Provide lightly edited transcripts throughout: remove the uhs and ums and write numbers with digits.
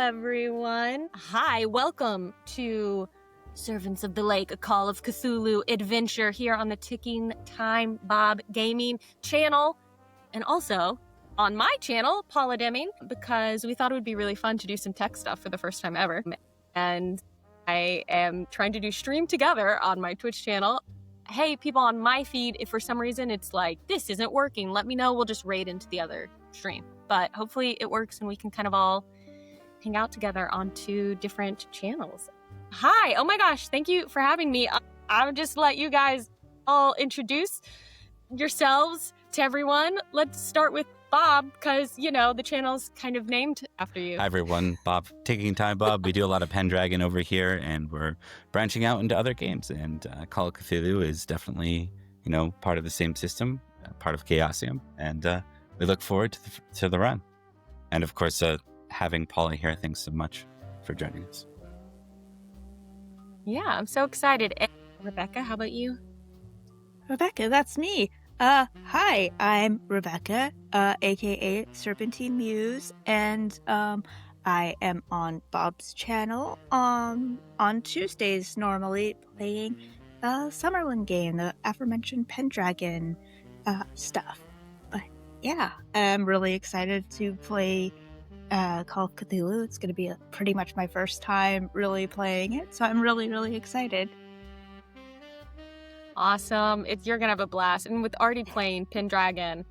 everyone. Hi, welcome to Servants of the Lake, a Call of Cthulhu adventure here on the Tickingtimebob gaming channel, and also on my channel, Paula Deming, because we thought it would be really fun to do some tech stuff for the first time ever. And I am trying to do stream together on my Twitch channel. Hey, people on my feed, if for some reason it's like, this isn't working, let me know. We'll just raid into the other stream. But hopefully it works and we can kind of all hang out together on two different channels. Hi, oh my gosh, thank you for having me. I'll just let you guys all introduce yourselves to everyone. Let's start with Bob, because, you know, the channel's kind of named after you. Hi, everyone. Bob, Tickingtimebob. We do a lot of Pendragon over here, and we're branching out into other games. And Call of Cthulhu is definitely, you know, part of the same system, part of Chaosium. And we look forward to the run. And, of course, having Paula here, thanks so much for joining us. Yeah, I'm so excited. And Rebekah, how about you? Rebekah, that's me. Hi, I'm Rebekah, aka Serpentine Muse, and I am on Bob's channel on Tuesdays normally playing Summerlin game, the aforementioned Pendragon stuff. But yeah, I'm really excited to play Call of Cthulhu. It's going to be pretty much my first time really playing it, so I'm really, really excited. Awesome. You're going to have a blast. And with already playing Pendragon,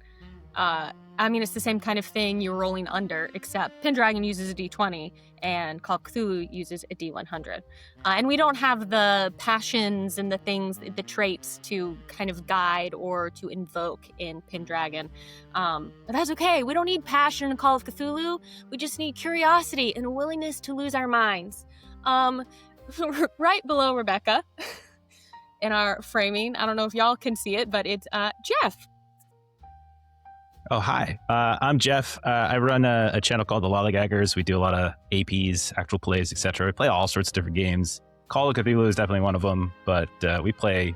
I mean, it's the same kind of thing you're rolling under, except Pendragon uses a D20 and Call of Cthulhu uses a D100. And we don't have the passions and the things, the traits to kind of guide or to invoke in Pendragon. But that's okay. We don't need passion in Call of Cthulhu. We just need curiosity and a willingness to lose our minds. Right below Rebekah in our framing, I don't know if y'all can see it, but it's Jeff. Oh, hi. I'm Jeff. I run a channel called The Lollygaggers. We do a lot of APs, actual plays, etc. We play all sorts of different games. Call of Cthulhu is definitely one of them, but we play,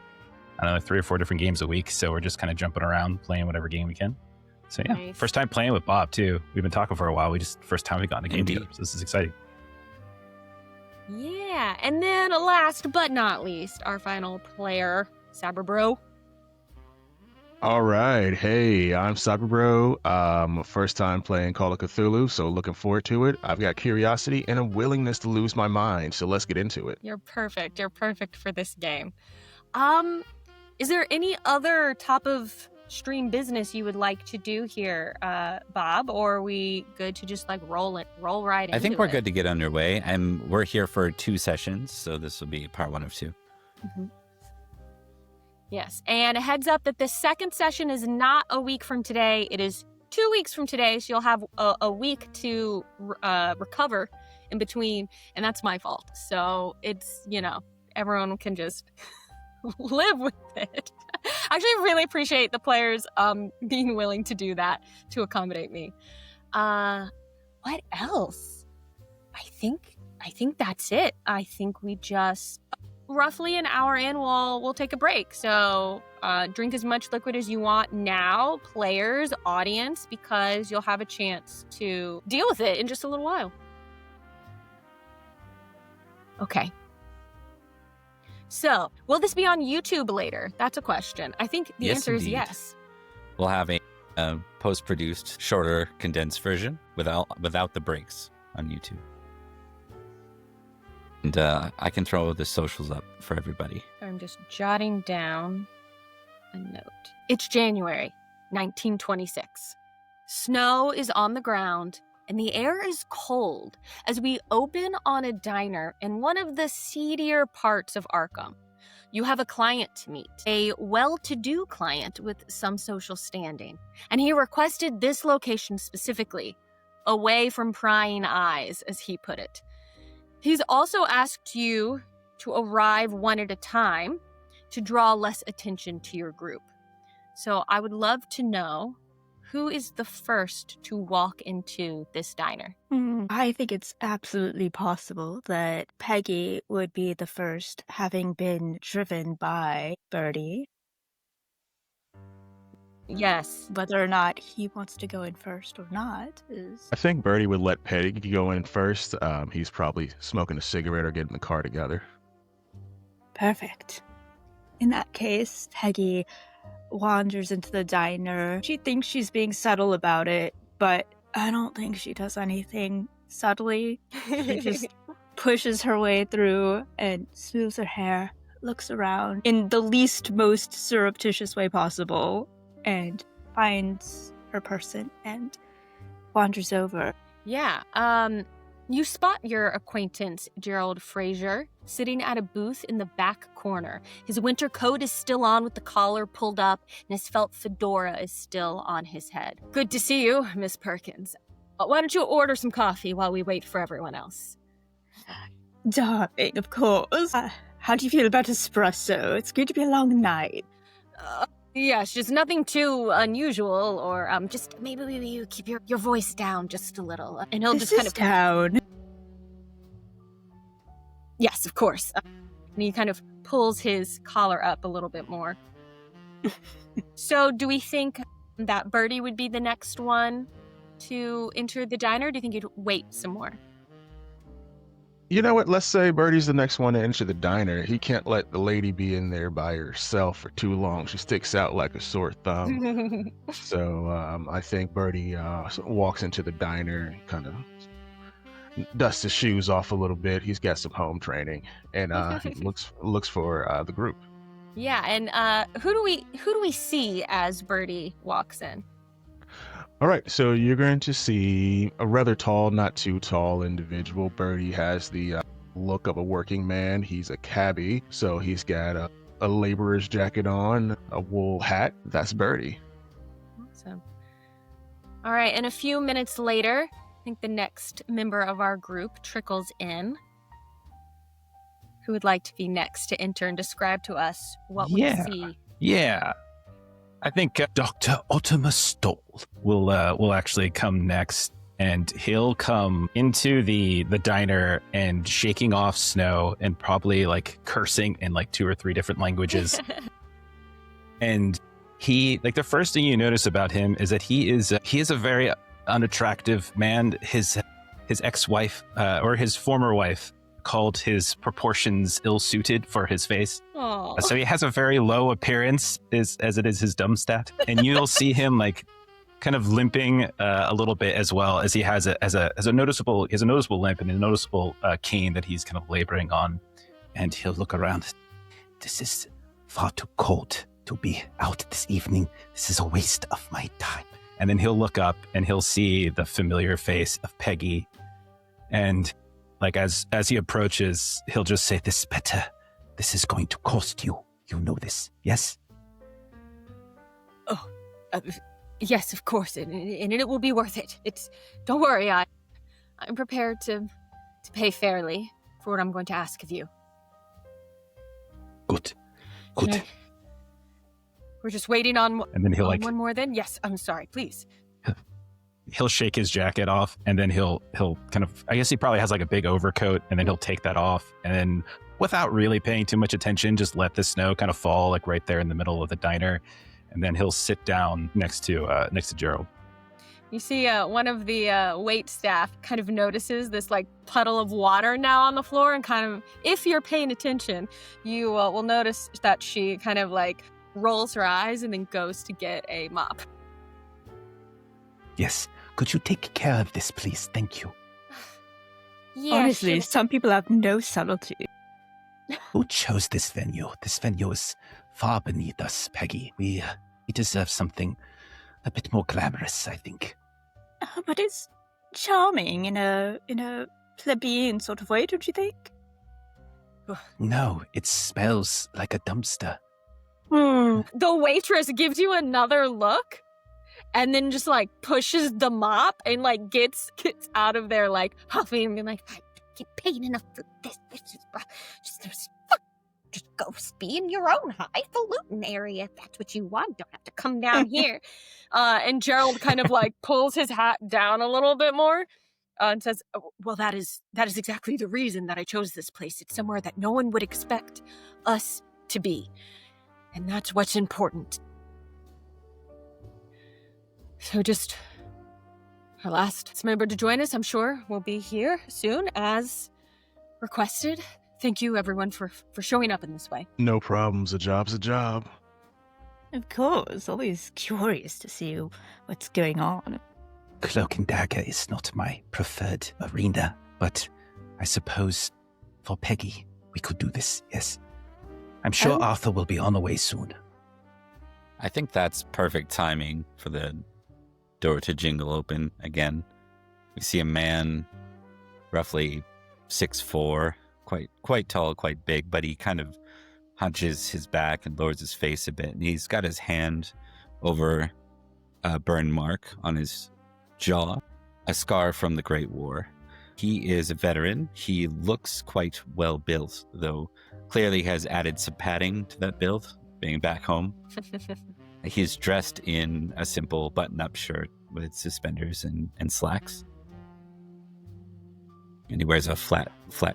I don't know, 3 or 4 different games a week, so we're just kind of jumping around, playing whatever game we can. So yeah, Nice. First time playing with Bob, too. We've been talking for a while. First time we got in a game Indeed. together, so this is exciting. Yeah, and then last but not least, our final player, Cyberbro. All right. Hey, I'm Cyberbro. First time playing Call of Cthulhu, so looking forward to it. I've got curiosity and a willingness to lose my mind, so let's get into it. You're perfect. You're perfect for this game. Is there any other top of stream business you would like to do here, Bob? Or are we good to just like roll right into it? I think we're good to get underway. We're here for 2 sessions, so this will be part 1 of 2. Mm-hmm. Yes, and a heads up that the second session is not a week from today. It is 2 weeks from today, so you'll have a week to recover in between, and that's my fault. So it's, you know, everyone can just live with it. I actually really appreciate the players being willing to do that to accommodate me. What else? I think that's it. I think we just roughly an hour in, we'll take a break. So drink as much liquid as you want now, players, audience, because you'll have a chance to deal with it in just a little while. Okay. So, will this be on YouTube later? That's a question. I think the Yes, answer is indeed. yes. We'll have a post-produced, shorter, condensed version without the breaks on YouTube. And I can throw the socials up for everybody. So I'm just jotting down a note. It's January 1926. Snow is on the ground, and the air is cold as we open on a diner in one of the seedier parts of Arkham. You have a client to meet, a well-to-do client with some social standing, and he requested this location specifically, away from prying eyes, as he put it. He's also asked you to arrive one at a time to draw less attention to your group. So I would love to know, who is the first to walk into this diner? I think it's absolutely possible that Peggy would be the first, having been driven by Birdie. Yes. Whether or not he wants to go in first or not is... I think Birdie would let Peggy go in first. He's probably smoking a cigarette or getting the car together. Perfect. In that case, Peggy wanders into the diner. She thinks she's being subtle about it, but I don't think she does anything subtly. She just pushes her way through and smooths her hair, looks around in the least most surreptitious way possible, and finds her person and wanders over. Yeah. You spot your acquaintance, Gerald Fraser, sitting at a booth in the back corner. His winter coat is still on with the collar pulled up, and his felt fedora is still on his head. Good to see you, Miss Perkins. Why don't you order some coffee while we wait for everyone else? Darling, of course. How do you feel about espresso? It's going to be a long night. Yes, just nothing too unusual, or just maybe you keep your voice down just a little, and he'll This just kind is of down. Yes, of course. And he kind of pulls his collar up a little bit more. So, do we think that Birdie would be the next one to enter the diner? Or do you think you'd wait some more? You know what? Let's say Birdie's the next one to enter the diner. He can't let the lady be in there by herself for too long. She sticks out like a sore thumb. So I think Birdie walks into the diner and kind of dusts his shoes off a little bit. He's got some home training, and he looks for the group. Yeah, and who do we see as Birdie walks in? All right, so you're going to see a rather tall, not too tall individual. Birdie has the look of a working man. He's a cabbie, so he's got a laborer's jacket on, a wool hat. That's Birdie. Awesome. All right, and a few minutes later, I think the next member of our group trickles in. Who would like to be next to enter and describe to us what we see? Yeah. I think Dr. Ottoma Stoll will actually come next, and he'll come into the diner and shaking off snow and probably like cursing in like 2 or 3 different languages. And he, like, the first thing you notice about him is that he is a very unattractive man. His ex-wife or his former wife called his proportions ill-suited for his face. Aww. So he has a very low appearance as it is his dumb stat. And you'll see him like kind of limping a little bit, as well as he has a noticeable limp and a noticeable cane that he's kind of laboring on. And he'll look around. This is far too cold to be out this evening. This is a waste of my time. And then he'll look up and he'll see the familiar face of Peggy. And like as he approaches, he'll just say, "This better. This is going to cost you. You know this, yes?" Oh, yes, of course, and it will be worth it. Don't worry, I'm prepared to pay fairly for what I'm going to ask of you. Good. We're just waiting on. And then he'll one more. Then yes, I'm sorry. Please. He'll shake his jacket off, and then he'll kind of, I guess he probably has like a big overcoat, and then he'll take that off, and then without really paying too much attention, just let the snow kind of fall like right there in the middle of the diner, and then he'll sit down next to Gerald. You see one of the wait staff kind of notices this like puddle of water now on the floor, and kind of, if you're paying attention, you will notice that she kind of like rolls her eyes and then goes to get a mop. Yes. Could you take care of this, please? Thank you. Yeah, Honestly, some people have no subtlety. Who chose this venue? This venue is far beneath us, Peggy. We deserve something a bit more glamorous, I think. But it's charming in a plebeian sort of way, don't you think? No, it smells like a dumpster. The waitress gives you another look, and then just like pushes the mop and like gets out of there like huffing and being like, "I get paid enough for this. This is just go be in your own highfalutin area if that's what you want. Don't have to come down here." And Gerald kind of like pulls his hat down a little bit more and says, "Well, that is exactly the reason that I chose this place. It's somewhere that no one would expect us to be, and that's what's important." So just our last member to join us, I'm sure, will be here soon as requested. Thank you, everyone, for showing up in this way. No problems. A job's a job. Of course, always curious to see what's going on. Cloak and Dagger is not my preferred arena, but I suppose for Peggy, we could do this, yes. I'm sure Arthur will be on the way soon. I think that's perfect timing for the door to jingle open again. We see a man, roughly 6'4", quite tall, quite big, but he kind of hunches his back and lowers his face a bit. And he's got his hand over a burn mark on his jaw, a scar from the Great War. He is a veteran. He looks quite well built, though clearly has added some padding to that build, being back home. He's dressed in a simple button-up shirt with suspenders and slacks. And he wears a flat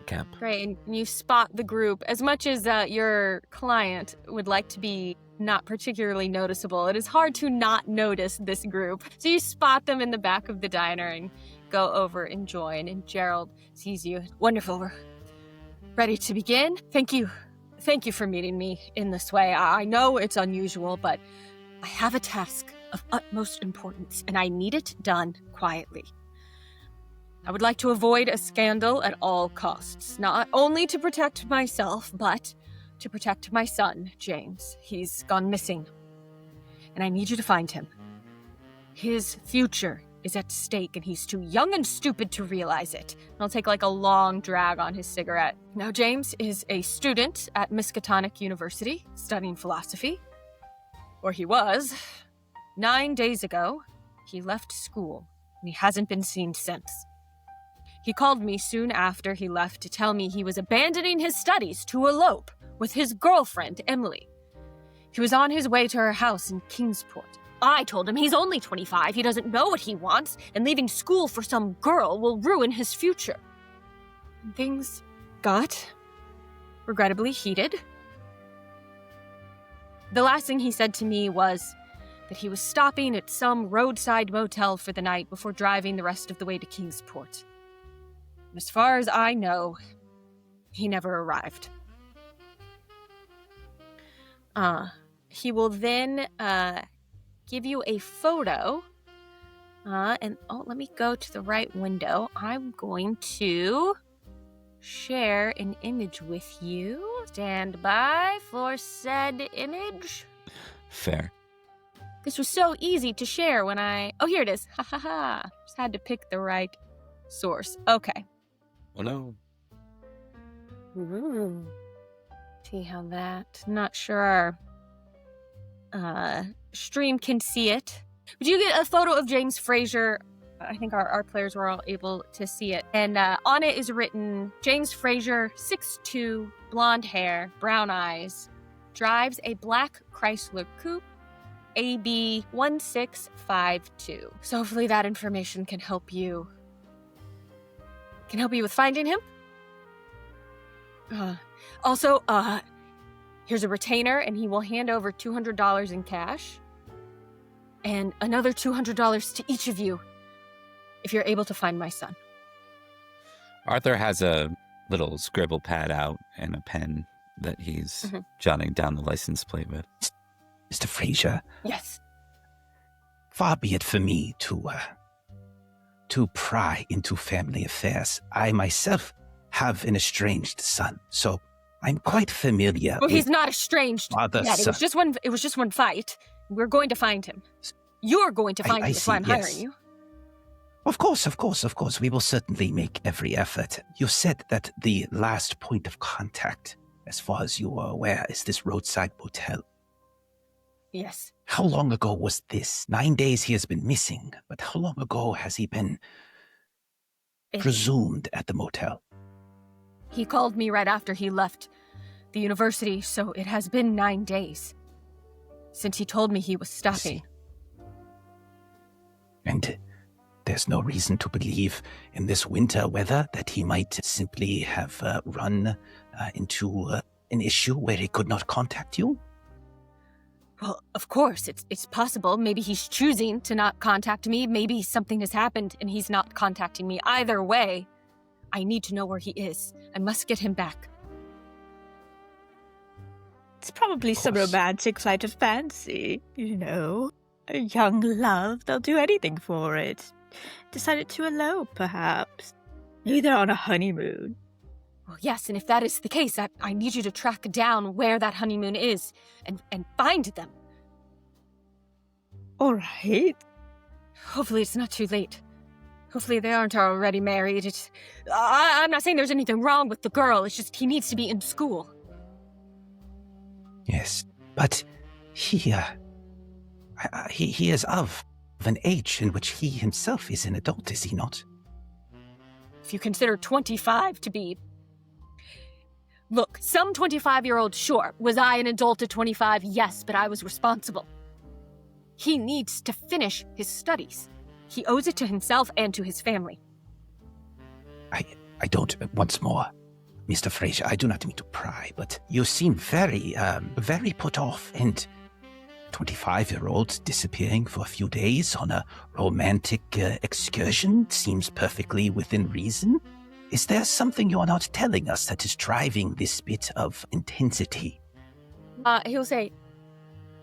cap. Great, and you spot the group. As much as your client would like to be not particularly noticeable, it is hard to not notice this group. So you spot them in the back of the diner and go over and join. And Gerald sees you. Wonderful, we're ready to begin. Thank you for meeting me in this way. I know it's unusual, but I have a task of utmost importance, and I need it done quietly. I would like to avoid a scandal at all costs, not only to protect myself, but to protect my son, James. He's gone missing, and I need you to find him. His future is at stake, and he's too young and stupid to realize it. And I'll take a long drag on his cigarette. Now, James is a student at Miskatonic University, studying philosophy. Or he was. 9 days ago, he left school, and he hasn't been seen since. He called me soon after he left to tell me he was abandoning his studies to elope with his girlfriend, Emily. He was on his way to her house in Kingsport. I told him he's only 25, he doesn't know what he wants, and leaving school for some girl will ruin his future. And things got regrettably heated. The last thing he said to me was that he was stopping at some roadside motel for the night before driving the rest of the way to Kingsport. As far as I know, he never arrived. He will then give you a photo. Let me go to the right window. I'm going to share an image with you. Stand by for said image. Fair. This was so easy to share when Oh, here it is. Ha ha ha. Just had to pick the right source. Okay. Oh, no. Ooh. See how that... Not sure stream can see it. Would you get a photo of James Fraser? I think our players were all able to see it. And on it is written, James Fraser, 6'2", blonde hair, brown eyes, drives a black Chrysler Coupe, AB 1652. So hopefully that information can help you with finding him. Also, here's a retainer, and he will hand over $200 in cash, and another $200 to each of you if you're able to find my son. Arthur has a little scribble pad out and a pen that he's jotting down the license plate with. Mr. Fraser. Yes. Far be it for me to pry into family affairs. I myself have an estranged son, so I'm quite familiar. Well, he's not estranged yet. It was just one fight. We're going to find him. You're going to find him. That's why I'm hiring you. Of course. We will certainly make every effort. You said that the last point of contact, as far as you are aware, is this roadside motel. Yes. How long ago was this? 9 days he has been missing, but how long ago has he been presumed at the motel? He called me right after he left the university, so it has been 9 days since he told me he was stopping. And there's no reason to believe in this winter weather that he might simply have run into an issue where he could not contact you? Well, of course, it's possible. Maybe he's choosing to not contact me. Maybe something has happened and he's not contacting me. Either way, I need to know where he is. I must get him back. It's probably some romantic flight of fancy, you know. A young love, they'll do anything for it. Decided to elope, perhaps. Maybe they're on a honeymoon. Well, yes, and if that is the case, I need you to track down where that honeymoon is and find them. All right. Hopefully it's not too late. Hopefully they aren't already married. I'm not saying there's anything wrong with the girl. It's just he needs to be in school. Yes, but he is of an age in which he himself is an adult, is he not? If you consider 25 to be... Look, some 25-year-old, sure. Was I an adult at 25? Yes, but I was responsible. He needs to finish his studies. He owes it to himself and to his family. I don't, once more, Mr. Fraser, I do not mean to pry, but you seem very put off, and 25-year-olds disappearing for a few days on a romantic excursion seems perfectly within reason. Is there something you are not telling us that is driving this bit of intensity? He'll say,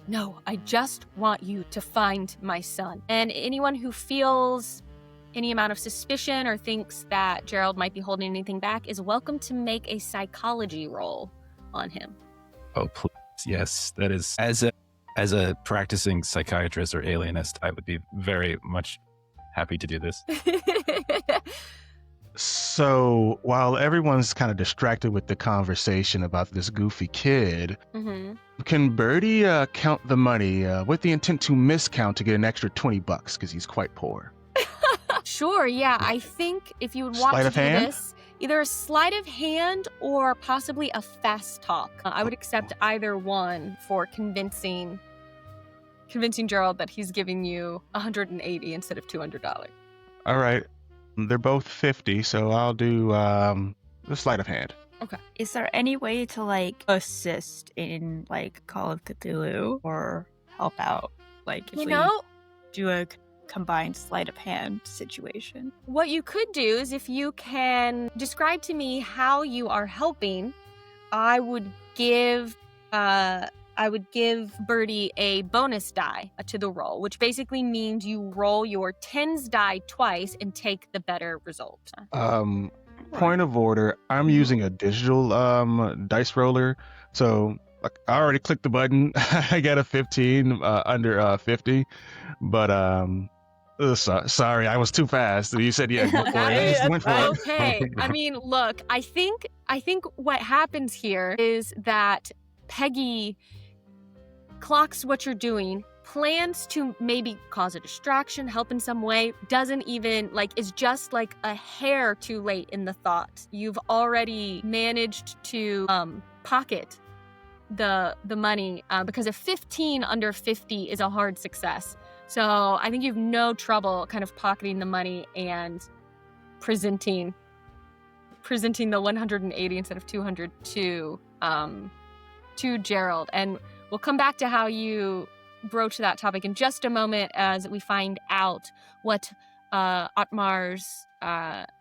no, I just want you to find my son. And anyone who feels any amount of suspicion or thinks that Gerald might be holding anything back is welcome to make a psychology roll on him. Oh, please. Yes, that is... As a practicing psychiatrist or alienist, I would be very much happy to do this. So while everyone's kind of distracted with the conversation about this goofy kid, can Birdie count the money with the intent to miscount to get an extra $20 because he's quite poor? Sure, yeah. I think if you would want Sleight to of do hand? this, either a sleight of hand or possibly a fast talk. I would accept either one for convincing Gerald that he's giving you $180 instead of $200. All right. They're both 50, so I'll do the sleight of hand. Okay. Is there any way to, like, assist in, like, Call of Cthulhu or help out? Like, if we do a combined sleight of hand situation? What you could do is if you can describe to me how you are helping, I would give Birdie a bonus die to the roll, which basically means you roll your tens die twice and take the better result. Point of order, I'm using a digital dice roller, so like I already clicked the button. I got a 15 under 50, but sorry, I was too fast. You said go for it. I just went for it. Okay. I mean, look, I think what happens here is that Peggy clocks what you're doing, plans to maybe cause a distraction, help in some way, doesn't even, is just like a hair too late in the thought. You've already managed to pocket the money because a 15 under 50 is a hard success. So I think you have no trouble kind of pocketing the money and presenting the 180 instead of 200 to Gerald. And we'll come back to how you broach that topic in just a moment as we find out what Otmar's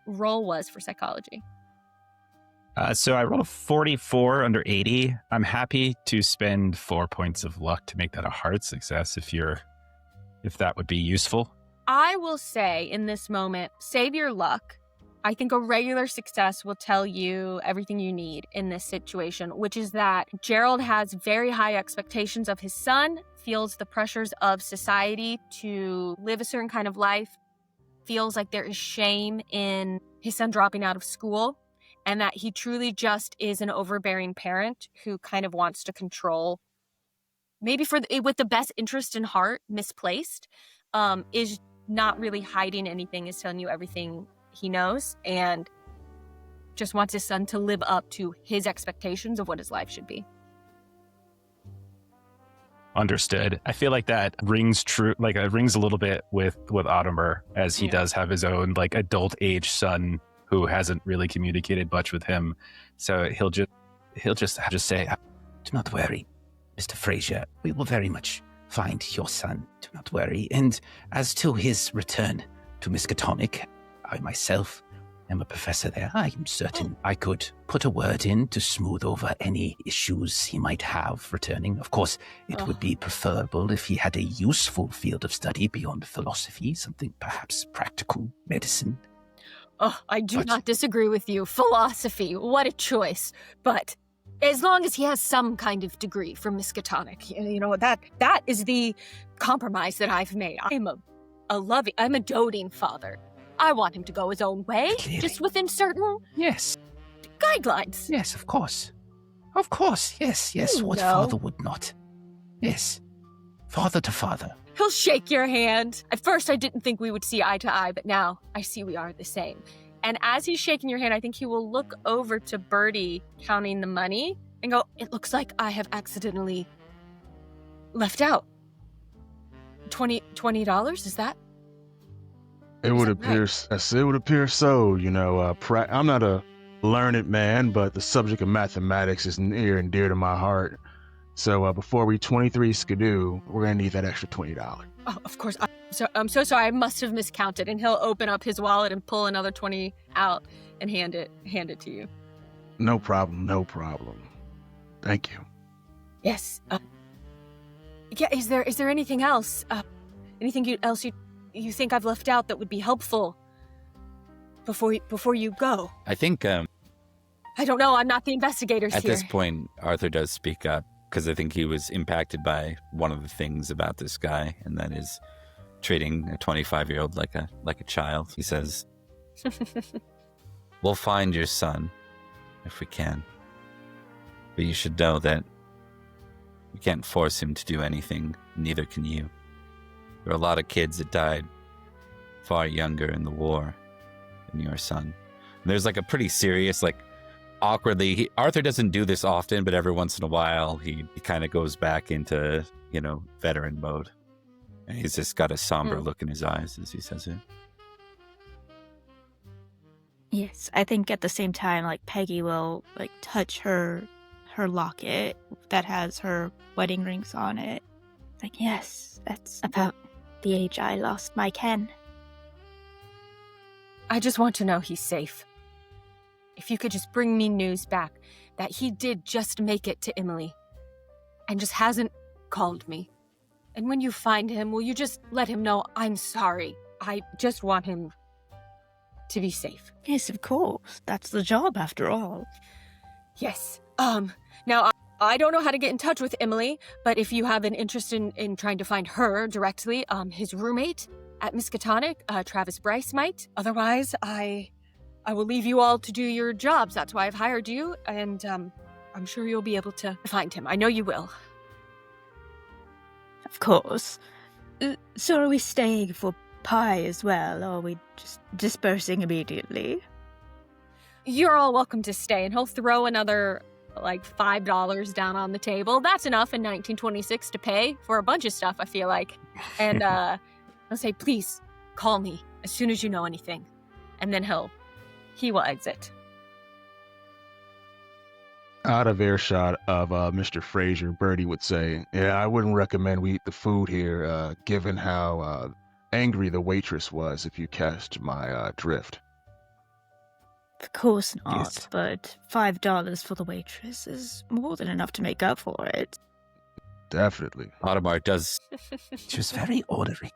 role was for psychology. So I rolled a 44 under 80. I'm happy to spend 4 points of luck to make that a hard success if that would be useful. I will say in this moment, save your luck. I think a regular success will tell you everything you need in this situation, which is that Gerald has very high expectations of his son, feels the pressures of society to live a certain kind of life, feels like there is shame in his son dropping out of school, and that he truly just is an overbearing parent who kind of wants to control, maybe with the best interest in heart, misplaced, is not really hiding anything, is telling you everything he knows, and just wants his son to live up to his expectations of what his life should be. Understood. I feel like that rings true, it rings a little bit with Ottomer, as he does have his own adult age son who hasn't really communicated much with him. So he'll just say, "Do not worry. Mr. Fraser, we will very much find your son. Do not worry. And as to his return to Miskatonic, I myself am a professor there. I am certain I could put a word in to smooth over any issues he might have returning. Of course, it would be preferable if he had a useful field of study beyond philosophy, something perhaps practical, medicine. Oh, I do not disagree with you. Philosophy, what a choice. But as long as he has some kind of degree from Miskatonic, you know, that is the compromise that I've made. I'm a doting father. I want him to go his own way, Clearly. just within certain guidelines. Yes, of course. Of course, yes. What father would not? Yes. Father to father. He'll shake your hand. At first, I didn't think we would see eye to eye, but now I see we are the same. And as he's shaking your hand, I think he will look over to Birdie counting the money and go, "It looks like I have accidentally left out $20. Is that?" It would appear so. You know, I'm not a learned man, but the subject of mathematics is near and dear to my heart. So before we 23 skidoo, we're gonna need that extra $20. Oh, of course. I'm so sorry. I must have miscounted. And he'll open up his wallet and pull another 20 out and hand it to you. No problem. Thank you. Yes. Yeah. Is there anything else? Anything else you think I've left out that would be helpful before you go? I think I don't know. I'm not the investigators at here. this point, Arthur does speak up because I think he was impacted by one of the things about this guy, and that is treating a 25-year-old like a child. He says, "We'll find your son if we can, but you should know that we can't force him to do anything. Neither can you. There are a lot of kids that died far younger in the war than your son." And there's like a pretty serious, like awkwardly, Arthur doesn't do this often, but every once in a while he kind of goes back into, you know, veteran mode. And he's just got a somber look in his eyes as he says it. Yes, I think at the same time, like, Peggy will, like, touch her locket that has her wedding rings on it. Like, yes, that's about the age I lost my Ken. I just want to know he's safe. If you could just bring me news back that he did just make it to Emily and just hasn't called me. And when you find him, will you just let him know I'm sorry? I just want him to be safe. Yes, of course. That's the job, after all. Yes. Now, I don't know how to get in touch with Emily, but if you have an interest in trying to find her directly, his roommate at Miskatonic, Travis Bryce might. Otherwise, I will leave you all to do your jobs. That's why I've hired you, and I'm sure you'll be able to find him. I know you will. Of course. So are we staying for pie as well, or are we just dispersing immediately? You're all welcome to stay, and he'll throw another, like, $5 down on the table. That's enough in 1926 to pay for a bunch of stuff, I feel like. And he'll say, "Please, call me as soon as you know anything." And then he will exit. Out of earshot of Mr. Fraser, Birdie would say, "Yeah, I wouldn't recommend we eat the food here, given how angry the waitress was, if you catch my drift." Of course not, Yes. but $5 for the waitress is more than enough to make up for it. Definitely. Audemars does She was very orderly.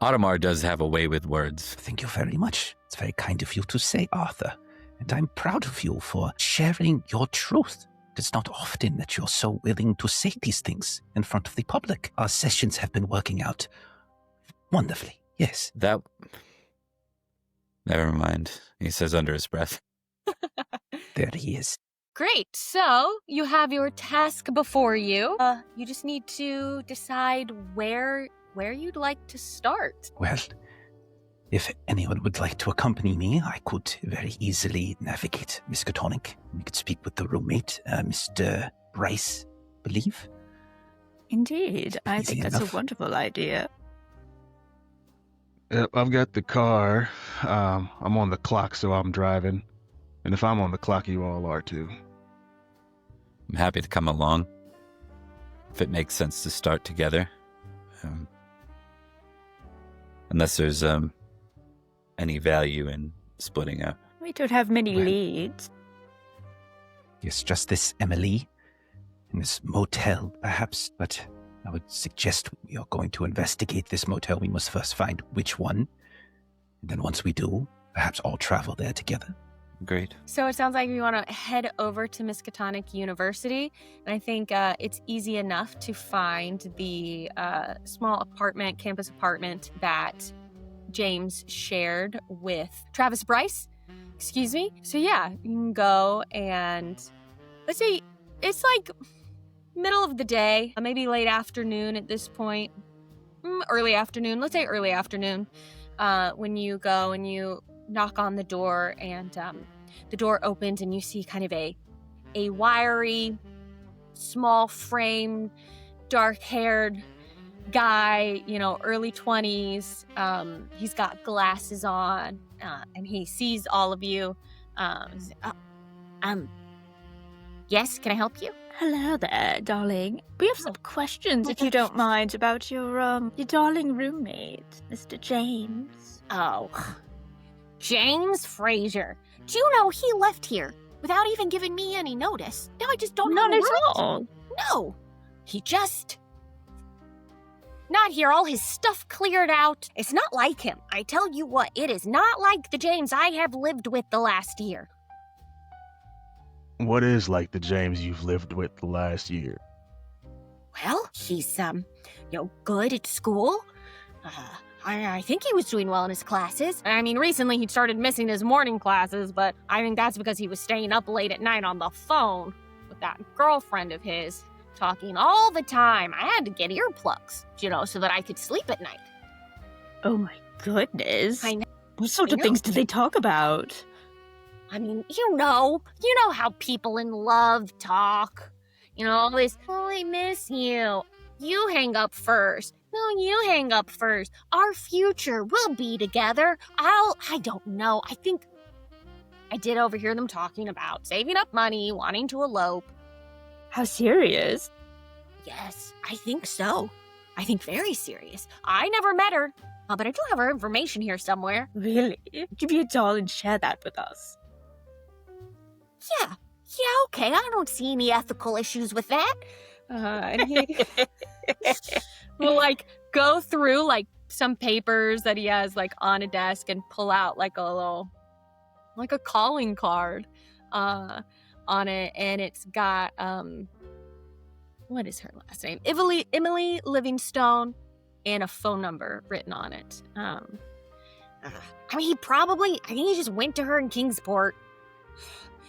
have a way with words. Thank you very much. It's very kind of you to say, Arthur. And I'm proud of you for sharing your truth. It's not often that you're so willing to say these things in front of the public. Our sessions have been working out wonderfully. Yes. Never mind, he says under his breath. There he is. Great. So you have your task before you. You just need to decide where you'd like to start. Well, if anyone would like to accompany me, I could very easily navigate Miskatonic. We could speak with the roommate, Mr. Bryce, believe. Indeed, I Easy think that's enough. a wonderful idea. Yep, I've got the car. I'm on the clock, so I'm driving. And if I'm on the clock, you all are too. I'm happy to come along. if it makes sense to start together. Unless there's any value in splitting up. We don't have many Well- leads. Yes, just this Emily in this motel, perhaps, but I would suggest we are going to investigate this motel. We must first find which one. And then once we do, perhaps all travel there together. Great. So it sounds like we want to head over to Miskatonic University. And I think it's easy enough to find the small campus apartment that James shared with Travis Bryce. Excuse me. So yeah, you can go and let's say it's like middle of the day, maybe late afternoon at this point. Early afternoon. Let's say early afternoon. When you go and you knock on the door and the door opens and you see kind of a wiry, small frame, dark-haired guy, early 20s. He's got glasses on and he sees all of you. Yes, can I help you? Hello there, darling. We have some questions, if you don't mind, about your darling roommate, Mr. James. Oh, James Fraser. Do you know he left here without even giving me any notice? Now I just don't know. Not at where- all. No, he just not here. All his stuff cleared out. It's not like him. I tell you what, it is not like the James I have lived with the last year. What is like the James you've lived with the last year? Well, he's good at school. I think he was doing well in his classes. I mean, recently he started missing his morning classes, but I think that's because he was staying up late at night on the phone with that girlfriend of his, talking all the time. I had to get earplugs, so that I could sleep at night. Oh my goodness. I know. What sort I of know. things do they talk about? I mean, you know how people in love talk. All this, oh, I miss you. You hang up first. No, you hang up first. Our future will be together. I don't know. I think I did overhear them talking about saving up money, wanting to elope. How serious? Yes, I think so. I think very serious. I never met her, but I do have her information here somewhere. Really? Give me a doll and share that with us. Yeah, okay. I don't see any ethical issues with that. And he will go through some papers that he has on a desk and pull out a calling card on it, and it's got what is her last name? Emily Livingstone, and a phone number written on it. I mean, I think he just went to her in Kingsport.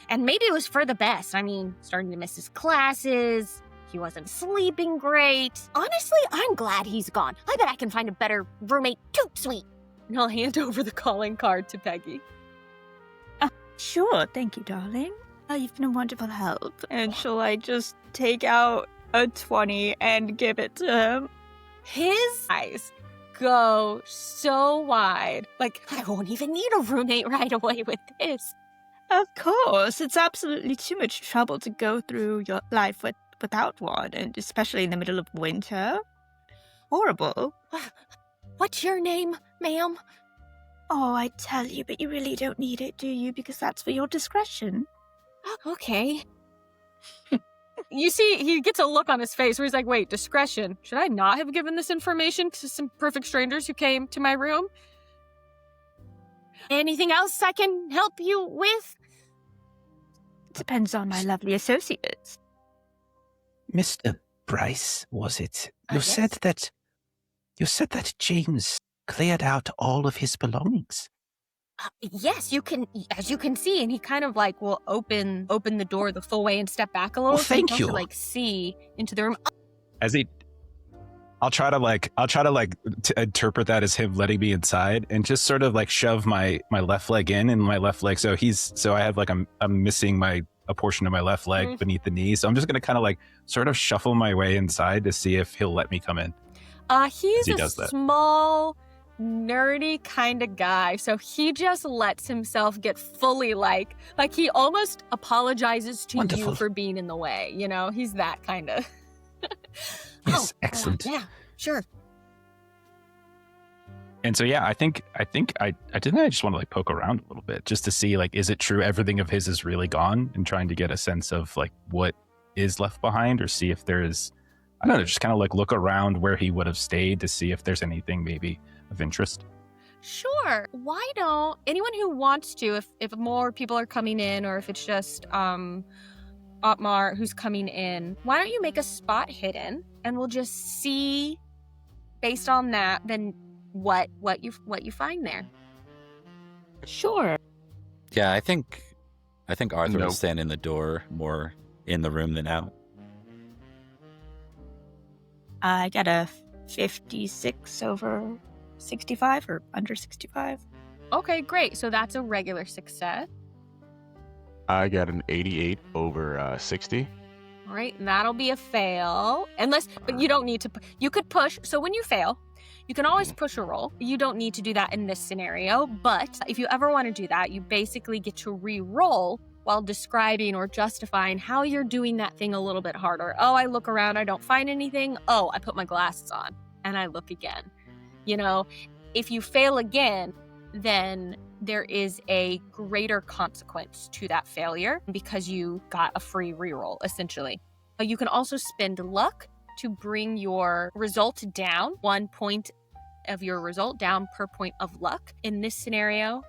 And maybe it was for the best. I mean, starting to miss his classes. He wasn't sleeping great. Honestly, I'm glad he's gone. I bet I can find a better roommate toot sweet. And I'll hand over the calling card to Peggy. Sure, thank you, darling. You've been a wonderful help. And shall I just take out a 20 and give it to him? His eyes go so wide. I won't even need a roommate right away with this. Of course, it's absolutely too much trouble to go through your life without one, and especially in the middle of winter. Horrible. What's your name, ma'am? Oh, I tell you, but you really don't need it, do you? Because that's for your discretion. Okay. You see, he gets a look on his face where he's like, wait, discretion. Should I not have given this information to some perfect strangers who came to my room? Anything else I can help you with? Depends on my lovely associates. Mr. Bryce, was it? You Yes. said that James cleared out all of his belongings. Yes, as you can see, and he kind of will open the door the full way and step back a little. Oh, thank so you. To see into the room. I'll try to interpret that as him letting me inside and just sort of shove my left leg in and my left leg. So I have I'm missing a portion of my left leg beneath the knee. So I'm just going to kind of sort of shuffle my way inside to see if he'll let me come in. He's he a does that. small, nerdy kind of guy. So he just lets himself get fully he almost apologizes to Wonderful. you for being in the way. He's that kind of. Yes, excellent. Yeah, sure. And so, yeah, I think I just want to like poke around a little bit just to see, like, is it true everything of his is really gone, and trying to get a sense of like what is left behind, or see if there is, I don't know, just kind of like look around where he would have stayed to see if there's anything maybe of interest. Sure. Why don't anyone who wants to, if more people are coming in, or if it's just Otmar who's coming in, why don't you make a spot hidden, and we'll just see based on that then what you find there. Sure. Yeah, I think Arthur will Nope. stand in the door more in the room than out. I got a 56 over 65 or under 65. Okay, great. So that's a regular success. I got an 88 over 60. All right, that'll be a fail. But you don't need to. You could push. So when you fail, you can always push a roll. You don't need to do that in this scenario. But if you ever want to do that, you basically get to re-roll while describing or justifying how you're doing that thing a little bit harder. Oh, I look around, I don't find anything. Oh, I put my glasses on and I look again. You know, if you fail again, then there is a greater consequence to that failure because you got a free reroll, essentially. You can also spend luck to bring your result down, 1 point of your result down per point of luck. In this scenario,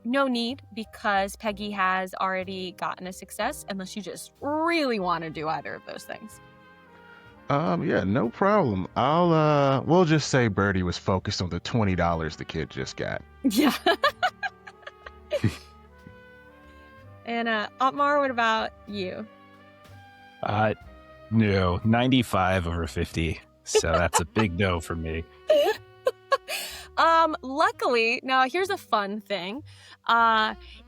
no need, because Peggy has already gotten a success, unless you just really want to do either of those things. Yeah, no problem. We'll just say Birdie was focused on the $20 the kid just got. Yeah. And Otmar, what about you? No, 95 over 50. So that's a big no for me. Luckily, now here's a fun thing.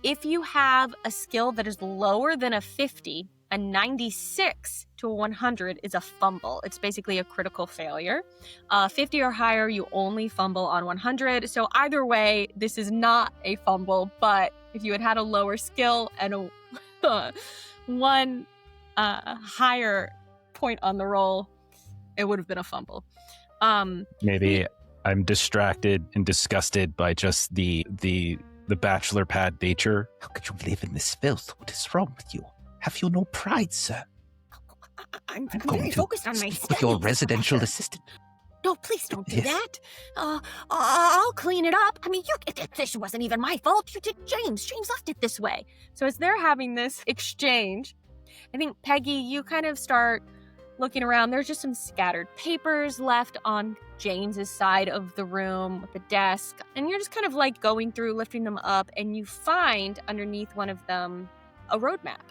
If you have a skill that is lower than a 50, a 96 to a 100 is a fumble. It's basically a critical failure. 50 or higher, you only fumble on 100. So either way, this is not a fumble, but if you had a lower skill and a one higher point on the roll, it would have been a fumble. Maybe I'm distracted and disgusted by just the bachelor pad nature. How could you live in this filth? What is wrong with you? Have you no pride, sir? I'm going very to focused on my speak with your studies, residential Professor. assistant. No, please don't do Yes. that. I'll clean it up. I mean, this wasn't even my fault. You did James. James left it this way. So as they're having this exchange, I think, Peggy, you kind of start looking around. There's just some scattered papers left on James's side of the room with the desk. And you're just kind of like going through, lifting them up, and you find underneath one of them a roadmap.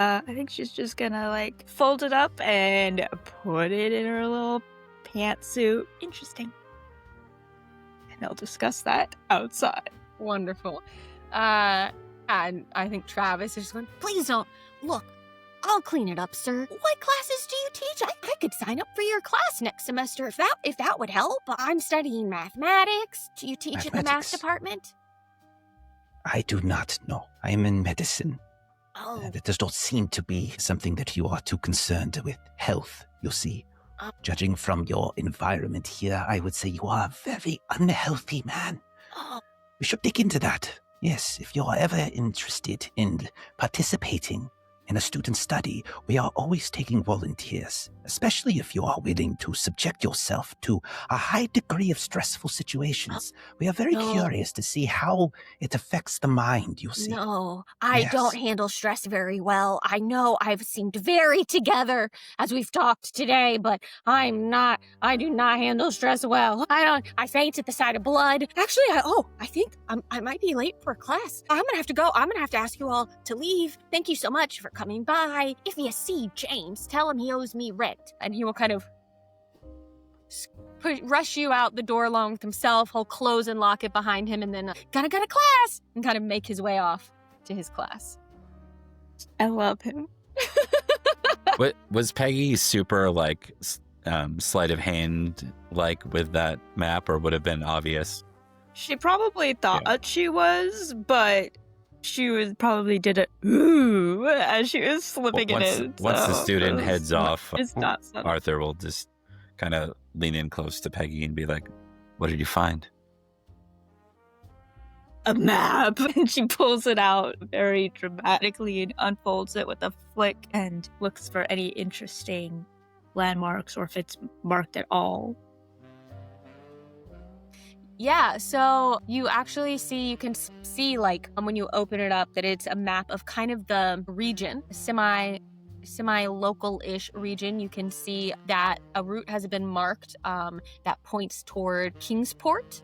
I think she's just gonna like fold it up and put it in her little pantsuit. Interesting. And they'll discuss that outside. Wonderful. And I think Travis is just going, please don't. Look, I'll clean it up, sir. What classes do you teach? I could sign up for your class next semester if that would help. I'm studying mathematics. Do you teach in the math Mathematics? department? I do not know. I am in medicine. Oh, That does not seem to be something that you are too concerned with. Health, you see. Judging from your environment here, I would say you are a very unhealthy man. oh, We should dig into that. Yes, if you're ever interested in participating in a student study, we are always taking volunteers, especially if you are willing to subject yourself to a high degree of stressful situations. We are very No. curious to see how it affects the mind, you see. no. I Yes. don't handle stress very well. I know I've seemed very together as we've talked today, but I do not handle stress well. I faint at the sight of blood. Actually, I think I might be late for class. I'm gonna have to go. I'm gonna have to ask you all to leave. Thank you so much for coming by. If you see James, tell him he owes me rent. And he will kind of rush you out the door along with himself. He'll close and lock it behind him, and then gotta go to class, and kind of make his way off to his class. I love him. What was Peggy super like sleight of hand like with that map, or would have been obvious? She probably thought she was, but She was probably did it ooh as she was slipping once, it in. Once the so student it's heads not- off, It's not subtle. Arthur will just kind of lean in close to Peggy and be like, "What did you find?" A map. And she pulls it out very dramatically and unfolds it with a flick and looks for any interesting landmarks or if it's marked at all. Yeah, so you actually you can see like when you open it up that it's a map of kind of the region, semi-local-ish region. You can see that a route has been marked that points toward Kingsport.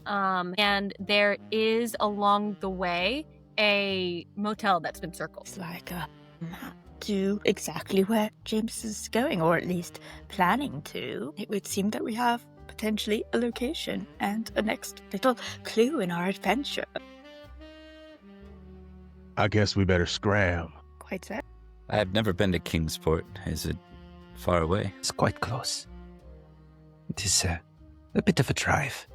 And there is along the way a motel that's been circled. It's like a map to exactly where James is going, or at least planning to. It would seem that we have potentially a location and a next little clue in our adventure. I guess we better scram. Quite so. I've never been to Kingsport. Is it far away? It's quite close. It is a bit of a drive.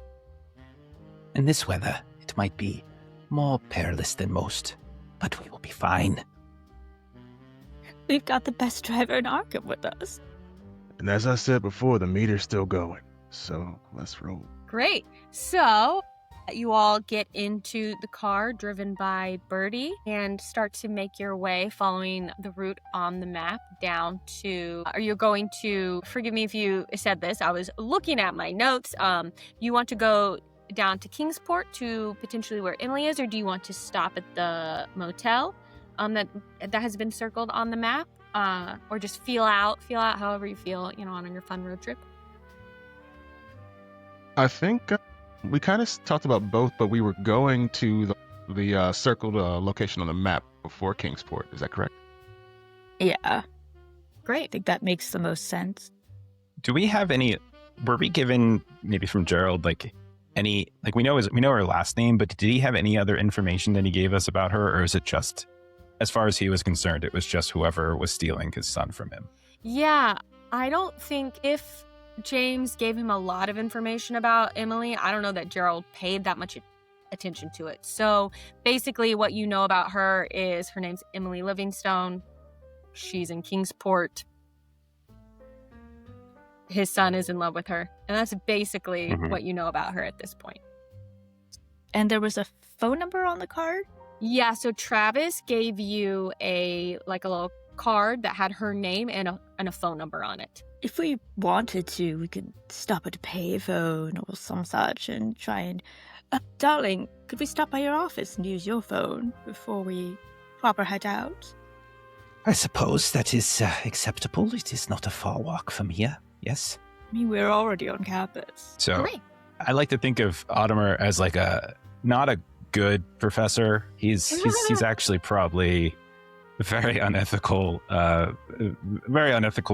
In this weather, it might be more perilous than most, but we will be fine. We've got the best driver in Arkham with us. And as I said before, the meter's still going. So let's roll. Great. So you all get into the car driven by Birdie and start to make your way following the route on the map down to, are you going to, forgive me if you said this, I was looking at my notes. You want to go down to Kingsport to potentially where Emily is, or do you want to stop at the motel that has been circled on the map, or just feel out however you feel, on your fun road trip? I think we kind of talked about both, but we were going to the circled location on the map before Kingsport. Is that correct? Yeah, I Great. think that makes the most sense. Do we have any? Were we given maybe from Gerald any we know her last name, but did he have any other information that he gave us about her, or is it just, as far as he was concerned, it was just whoever was stealing his son from him? Yeah, I don't think if James gave him a lot of information about Emily, I don't know that Gerald paid that much attention to it. So basically what you know about her is her name's Emily Livingstone. She's in Kingsport. His son is in love with her. And that's basically what you know about her at this point. And there was a phone number on the card? Yeah, so Travis gave you a little card that had her name and a phone number on it. If we wanted to, we could stop at a payphone or some such and try and... darling, could we stop by your office and use your phone before we proper head out? I suppose that is acceptable. It is not a far walk from here, yes? I mean, we're already on campus. So Great. I like to think of Ottomer as not a good professor. He's actually probably a very unethical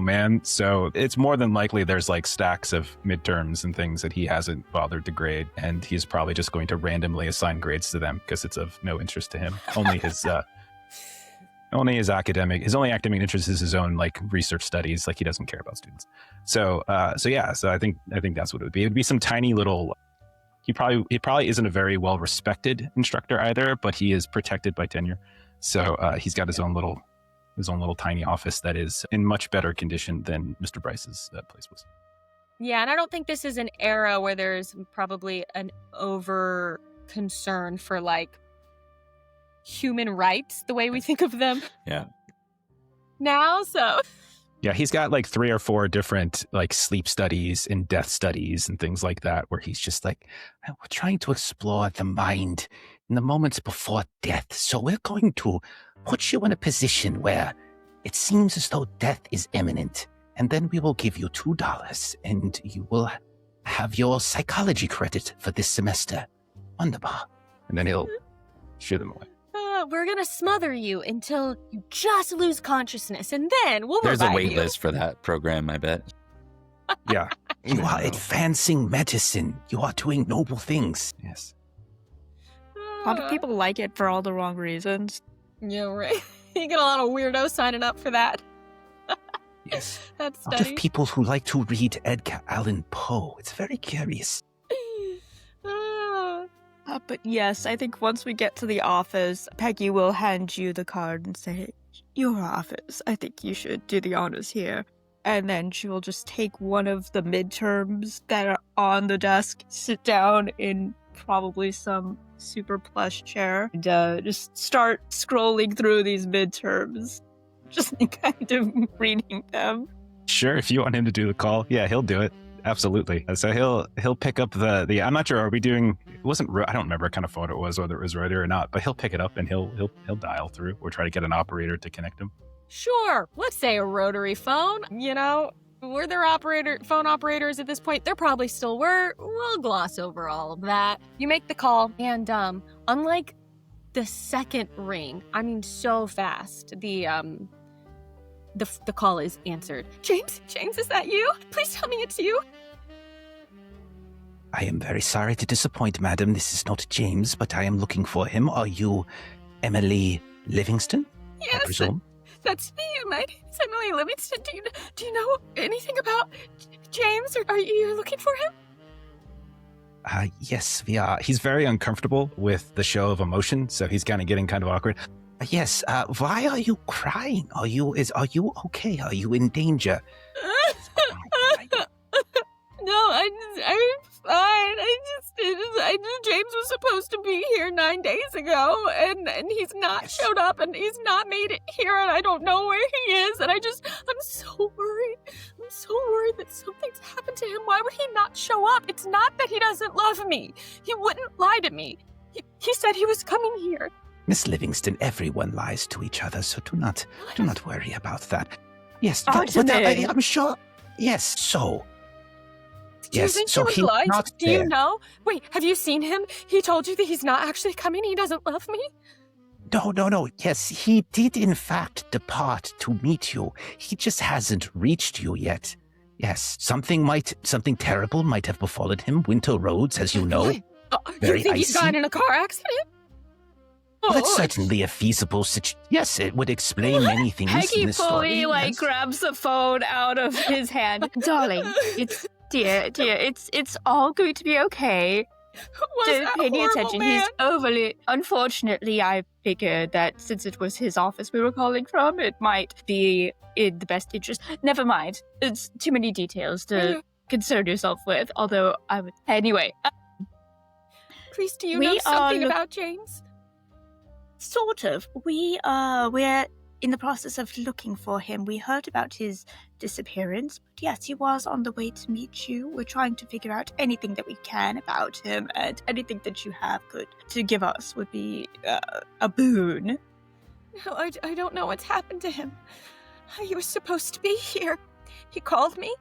man. So it's more than likely there's stacks of midterms and things that he hasn't bothered to grade, and he's probably just going to randomly assign grades to them because it's of no interest to him. Only his only academic interest is his own research studies. He doesn't care about students. So I think that's what it would be. It would be some tiny little. He probably isn't a very well respected instructor either, but he is protected by tenure. So he's got his own little tiny office that is in much better condition than Mr. Bryce's place was. Yeah, and I don't think this is an era where there's probably an over concern for human rights the way we think of them. Yeah. Now, so Yeah, he's got 3 or 4 different sleep studies and death studies and things like that, where he's just we're trying to explore the mind in the moments before death. So we're going to put you in a position where it seems as though death is imminent. And then we will give you $2 and you will have your psychology credit for this semester. Wonderful. and then he'll shoo them away. we're gonna smother you until you just lose consciousness, and then we'll There's a revive wait you. list for that program, I bet. Yeah. You are advancing medicine. You are doing noble things. Yes. A lot of people like it for all the wrong reasons. Yeah, right. You get a lot of weirdos signing up for that. Yes. That A lot study. of people who like to read Edgar Allan Poe. It's very curious. But yes, I think once we get to the office, Peggy will hand you the card and say, your office, I think you should do the honors here. And then she will just take one of the midterms that are on the desk, sit down in probably some super plush chair, and just start scrolling through these midterms, just kind of reading them. Sure, if you want him to do the call, yeah, he'll do it. Absolutely. So he'll pick up the. I'm not sure. Are we doing? It wasn't. I don't remember what kind of phone it was, whether it was rotary or not. But he'll pick it up and he'll dial through or try to get an operator to connect him. Sure, let's say a rotary phone. You know, were there phone operators at this point? There probably still were. We'll gloss over all of that. You make the call, and unlike the second ring, I mean, so fast, the call is answered. James, is that you? Please tell me it's you. I am very sorry to disappoint, madam. This is not James, but I am looking for him. Are you Emily Livingston? Yes, I presume? that's me. My name is Emily Livingston. Do you know anything about James, or are you looking for him? Yes, we are. He's very uncomfortable with the show of emotion, so he's kind of awkward. Yes, why are you crying? Are you okay? Are you in danger? No, I'm fine. James was supposed to be here 9 days ago, and he's not showed up, and he's not made it here, and I don't know where he is, and I'm so worried. I'm so worried that something's happened to him. Why would he not show up? It's not that he doesn't love me. He wouldn't lie to me. He said he was coming here. Miss Livingston, everyone lies to each other, so do not worry about that. Yes, I'm sure. Yes, so. Do you think he was lying? Do you know? Wait, have you seen him? He told you that he's not actually coming. He doesn't love me? No. Yes, he did in fact depart to meet you. He just hasn't reached you yet. Yes, something terrible might have befallen him. Winter roads, as you know, very you think icy. He's gotten in a car accident? Well, that's certainly a feasible situation. Yes, it would explain many things in this story. Peggy Yes. grabs the phone out of his hand. Darling, it's all going to be okay. Don't pay any attention. Man? He's overly. Unfortunately, I figured that since it was his office we were calling from, it might be in the best interest. Never mind. It's too many details to concern yourself with. Although I would anyway. Please, do you know something about James? Sort of. We're in the process of looking for him. We heard about his disappearance, but yes, he was on the way to meet you. We're trying to figure out anything that we can about him, and anything that you have to give us would be a boon. No, I don't know what's happened to him. He was supposed to be here. He called me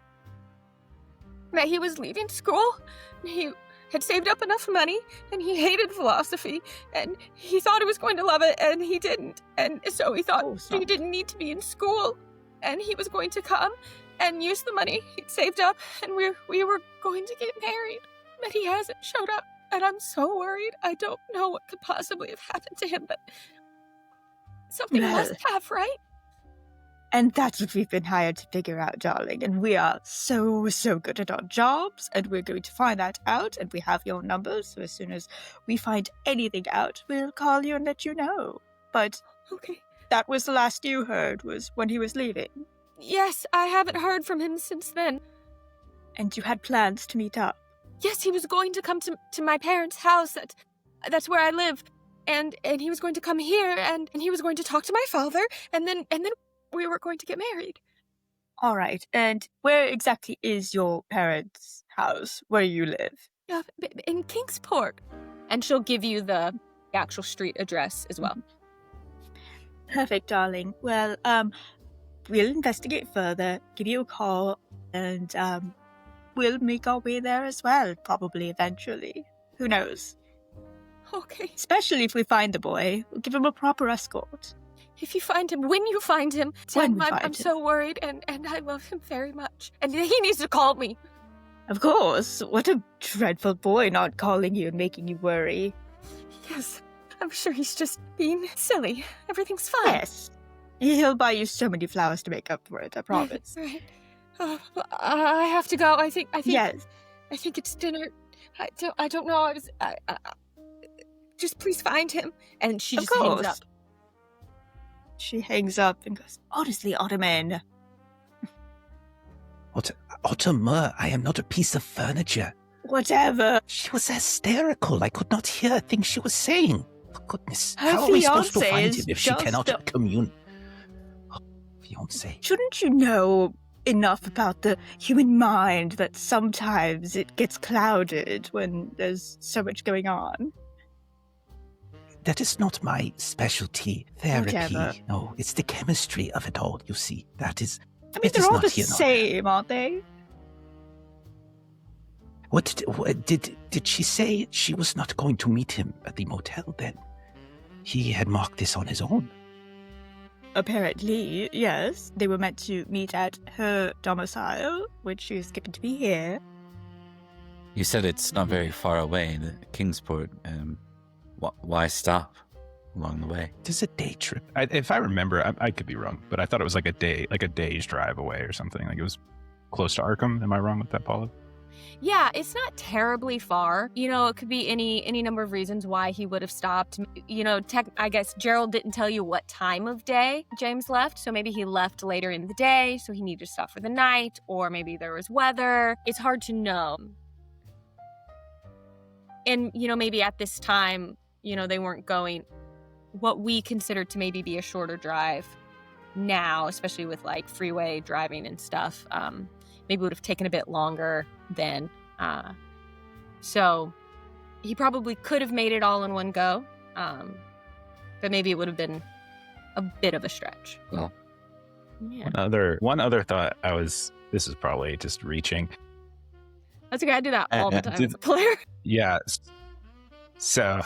that he was leaving school. He had saved up enough money, and he hated philosophy, and he thought he was going to love it, and he didn't. And so he thought he didn't need to be in school, and he was going to come and use the money he'd saved up, and we were going to get married. But he hasn't showed up, and I'm so worried. I don't know what could possibly have happened to him, but something must have, right? And that's what we've been hired to figure out, darling. And we are so good at our jobs, and we're going to find that out, and we have your numbers, so as soon as we find anything out, we'll call you and let you know. But okay, that was the last you heard, was when he was leaving. Yes, I haven't heard from him since then. And you had plans to meet up? Yes, he was going to come to my parents' house. That's where I live. And he was going to come here, and he was going to talk to my father, and then we were going to get married. All right. And where exactly is your parents' house, where you live? In Kingsport. And she'll give you the actual street address as well. Perfect, darling. Well, we'll investigate further, give you a call, and we'll make our way there as well, probably eventually. Who knows? Okay. Especially if we find the boy. We'll give him a proper escort. If you find him, when you find him, I'm so worried, and I love him very much. And he needs to call me. Of course. What a dreadful boy not calling you and making you worry. Yes, I'm sure he's just being silly. Everything's fine. Yes. He'll buy you so many flowers to make up for it, I promise. Right. I have to go. I think Yes. I think it's dinner. I don't know. just please find him. And she Of just hangs course. up. She hangs up and goes, honestly, Ottoman. Ottoman, I am not a piece of furniture. Whatever. She was hysterical. I could not hear a thing she was saying. For goodness, Her how are we supposed to fiancé find is him if she just cannot a- commune? Oh, fiancé. Shouldn't you know enough about the human mind that sometimes it gets clouded when there's so much going on? That is not my specialty. Therapy. Whatever. No, it's the chemistry of it all, you see. That is... I mean, It is they're all not the here nor same, aren't they? What did she say she was not going to meet him at the motel then? He had marked this on his own. Apparently, yes. They were meant to meet at her domicile, which is given to be here. You said it's not very far away, the Kingsport. Why stop along the way? It is a day trip. If I remember, I could be wrong, but I thought it was like a day's drive away or something. Like it was close to Arkham. Am I wrong with that, Paula? Yeah, it's not terribly far. You know, it could be any number of reasons why he would have stopped. You know, I guess Gerald didn't tell you what time of day James left, so maybe he left later in the day, so he needed to stop for the night, or maybe there was weather. It's hard to know. And, you know, maybe at this time, you know, they weren't going what we considered to maybe be a shorter drive now, especially with like freeway driving and stuff. Maybe would have taken a bit longer then. So he probably could have made it all in one go. But maybe it would have been a bit of a stretch. Well, yeah. One other thought this is probably just reaching. That's okay. I do that all the time as a player. Yeah. So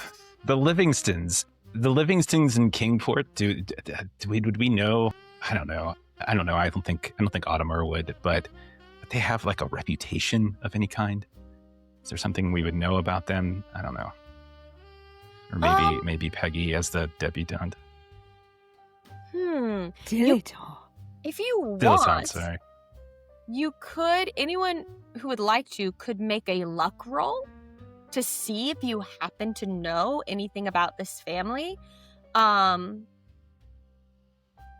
the Livingstons in Kingport, would we know? I don't know. I don't think Ottomer would, but they have like a reputation of any kind. Is there something we would know about them? I don't know. Or maybe Peggy as the debutante. Dilettante. If you Dilettante, want, sorry. anyone who would like to could make a luck roll to see if you happen to know anything about this family.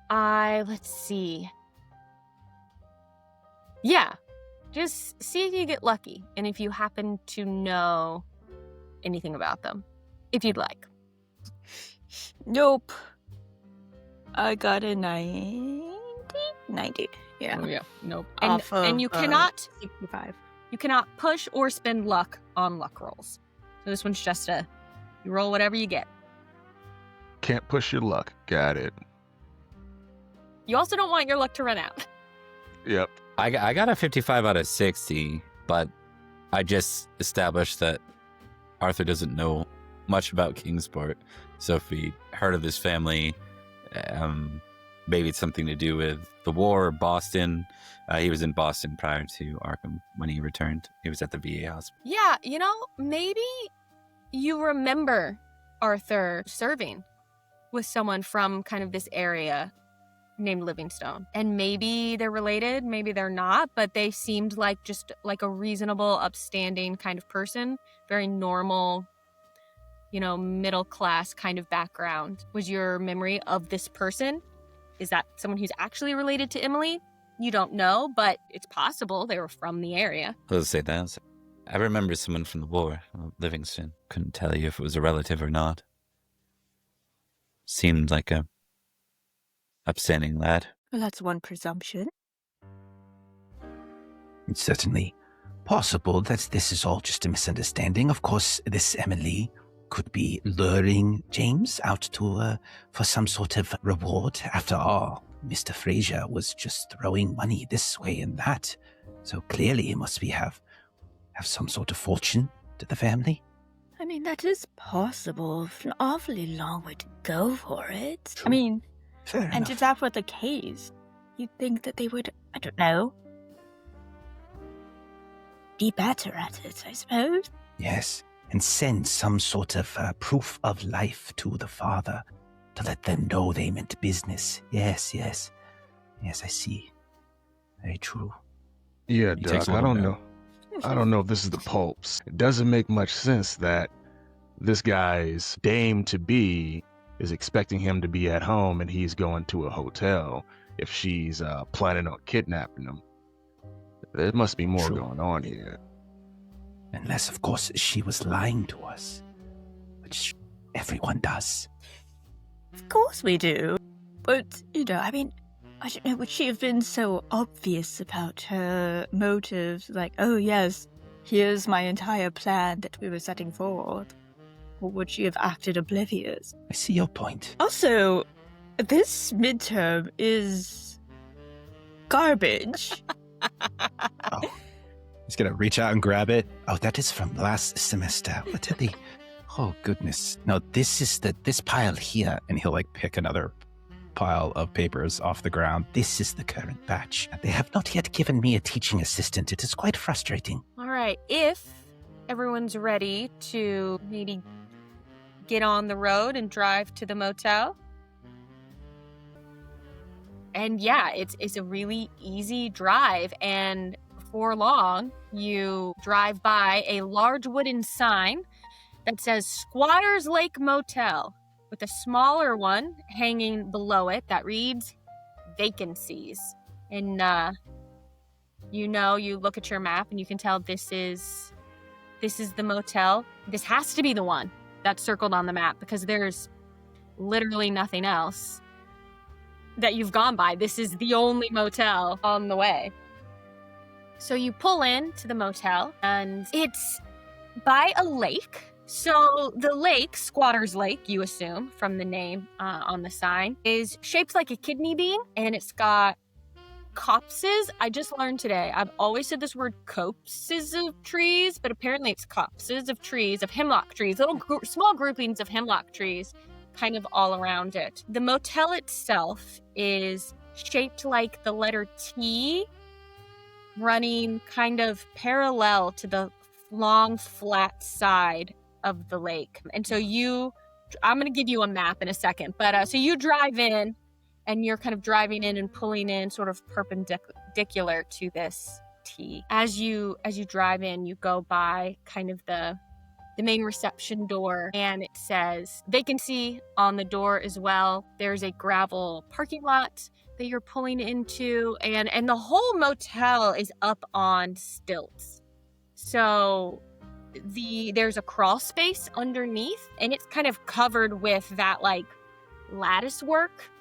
Let's see. Yeah, just see if you get lucky and if you happen to know anything about them, if you'd like. Nope. I got a 90. 90. Yeah. Oh, yeah. Nope. Off of, And you cannot 65. You cannot push or spend luck on luck rolls. So this one's just you roll whatever you get. Can't push your luck. Got it. You also don't want your luck to run out. Yep. I got a 55 out of 60, but I just established that Arthur doesn't know much about Kingsport. So if we heard of this family, maybe it's something to do with the war or Boston. He was in Boston prior to Arkham when he returned. He was at the VA hospital. Yeah, you know, maybe you remember Arthur serving with someone from kind of this area named Livingstone. And maybe they're related, maybe they're not, but they seemed like just like a reasonable, upstanding kind of person. Very normal, you know, middle class kind of background. Was your memory of this person? Is that someone who's actually related to Emily? You don't know, but it's possible they were from the area. Let's say that. I remember someone from the war, Livingston. Couldn't tell you if it was a relative or not. Seemed like a upstanding lad. Well, that's one presumption. It's certainly possible that this is all just a misunderstanding. Of course, this Emily could be luring James out to for some sort of reward. After all, Mr. Fraser was just throwing money this way and that. So clearly he must have some sort of fortune to the family. I mean, that is possible. An awfully long way to go for it. True. I mean, Fair and enough. if that were the case, you'd think that they would, I don't know, be better at it, I suppose. Yes, and send some sort of proof of life to the father to let them know they meant business. Yes, I see. Very true. Yeah, He takes Doc, a I little don't bit. know. I don't know if this is the pulps. It doesn't make much sense that this guy's dame to be is expecting him to be at home and he's going to a hotel if she's planning on kidnapping him. There must be more True. going on here. Unless, of course, she was lying to us, which everyone does. Of course we do. But, I mean, I don't know, would she have been so obvious about her motives? Like, oh yes, here's my entire plan that we were setting forward. Or would she have acted oblivious? I see your point. Also, this midterm is garbage. Oh, he's gonna reach out and grab it. Oh, that is from last semester. What are the... Oh, goodness. No, this is this pile here. And he'll, pick another pile of papers off the ground. This is the current batch. They have not yet given me a teaching assistant. It is quite frustrating. All right, if everyone's ready to maybe get on the road and drive to the motel. And yeah, it's a really easy drive, and before long, you drive by a large wooden sign that says Squatters Lake Motel, with a smaller one hanging below it that reads vacancies. And you look at your map and you can tell this is the motel. This has to be the one that's circled on the map because there's literally nothing else that you've gone by. This is the only motel on the way. So you pull in to the motel and it's by a lake. So the lake, Squatter's Lake, you assume from the name on the sign, is shaped like a kidney bean, and it's got copses. I just learned today. I've always said this word copses of trees, but apparently it's copses of trees, of hemlock trees, little small groupings of hemlock trees kind of all around it. The motel itself is shaped like the letter T, running kind of parallel to the long, flat side of the lake. And so I'm going to give you a map in a second, but so you drive in, and you're kind of driving in and pulling in sort of perpendicular to this T. As you drive in, you go by kind of the main reception door, and it says vacancy on the door as well. There's a gravel parking lot that you're pulling into, and the whole motel is up on stilts. So there's a crawl space underneath, and it's kind of covered with that lattice work.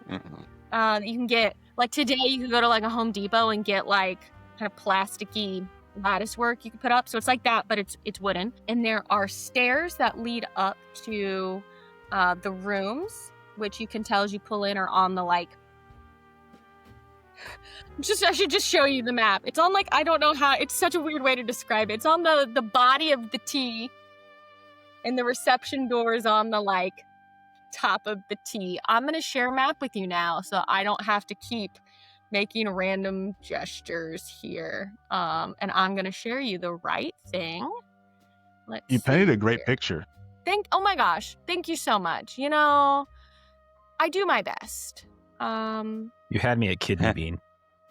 Mm-hmm. You can get today you can go to a Home Depot and get kind of plasticky lattice work you can put up. So it's like that, but it's wooden. And there are stairs that lead up to the rooms, which you can tell as you pull in are on the I should just show you the map. It's on I don't know how, it's such a weird way to describe it. It's on the body of the T, and the reception door is on the top of the T. I'm going to share a map with you now so I don't have to keep making random gestures here. And I'm going to share you the right thing. You painted a great picture. Oh my gosh. Thank you so much. I do my best. You had me at kidney bean.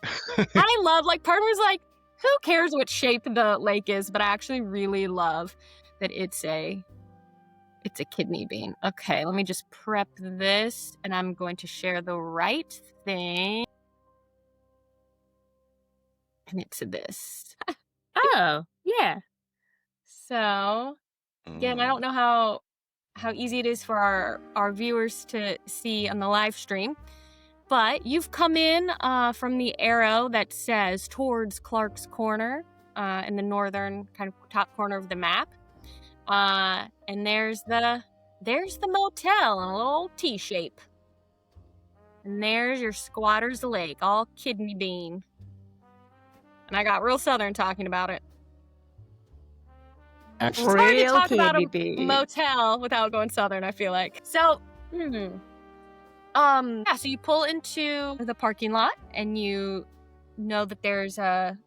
I love, part of me is who cares what shape the lake is, but I actually really love that it's a kidney bean. Okay, let me just prep this, and I'm going to share the right thing. And it's this. Oh, yeah. So, again, I don't know how easy it is for our viewers to see on the live stream, but you've come in from the arrow that says towards Clark's Corner in the northern kind of top corner of the map. And there's the motel in a little T shape. And there's your Squatter's Lake, all kidney bean. And I got real southern talking about it. Actually, it's hard to real talk about a bean. motel without going southern, I feel like. So, so you pull into the parking lot, and you know that there's a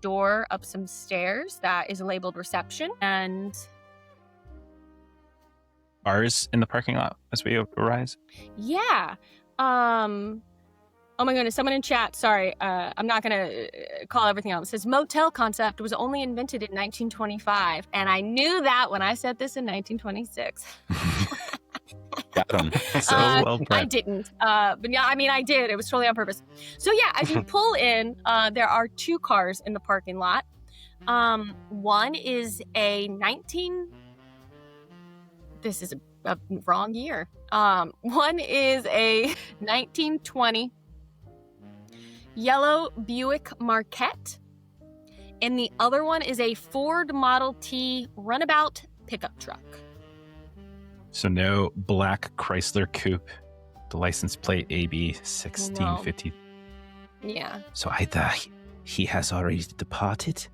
door up some stairs that is labeled reception, and Bars in the parking lot as we arise. yeah. Oh my goodness, someone in chat, sorry, I'm not gonna call everything out. It says motel concept was only invented in 1925, and I knew that when I said this in 1926. Got him. So well I prepped. didn't, but yeah, I mean, I did. It was totally on purpose. So yeah, as you pull in, there are 2 cars in the parking lot. One is a this is a wrong year. One is a 1920 yellow Buick Marquette, and the other one is a Ford Model T runabout pickup truck. So no black Chrysler coupe, the license plate AB 1650. Yeah. So either he has already departed,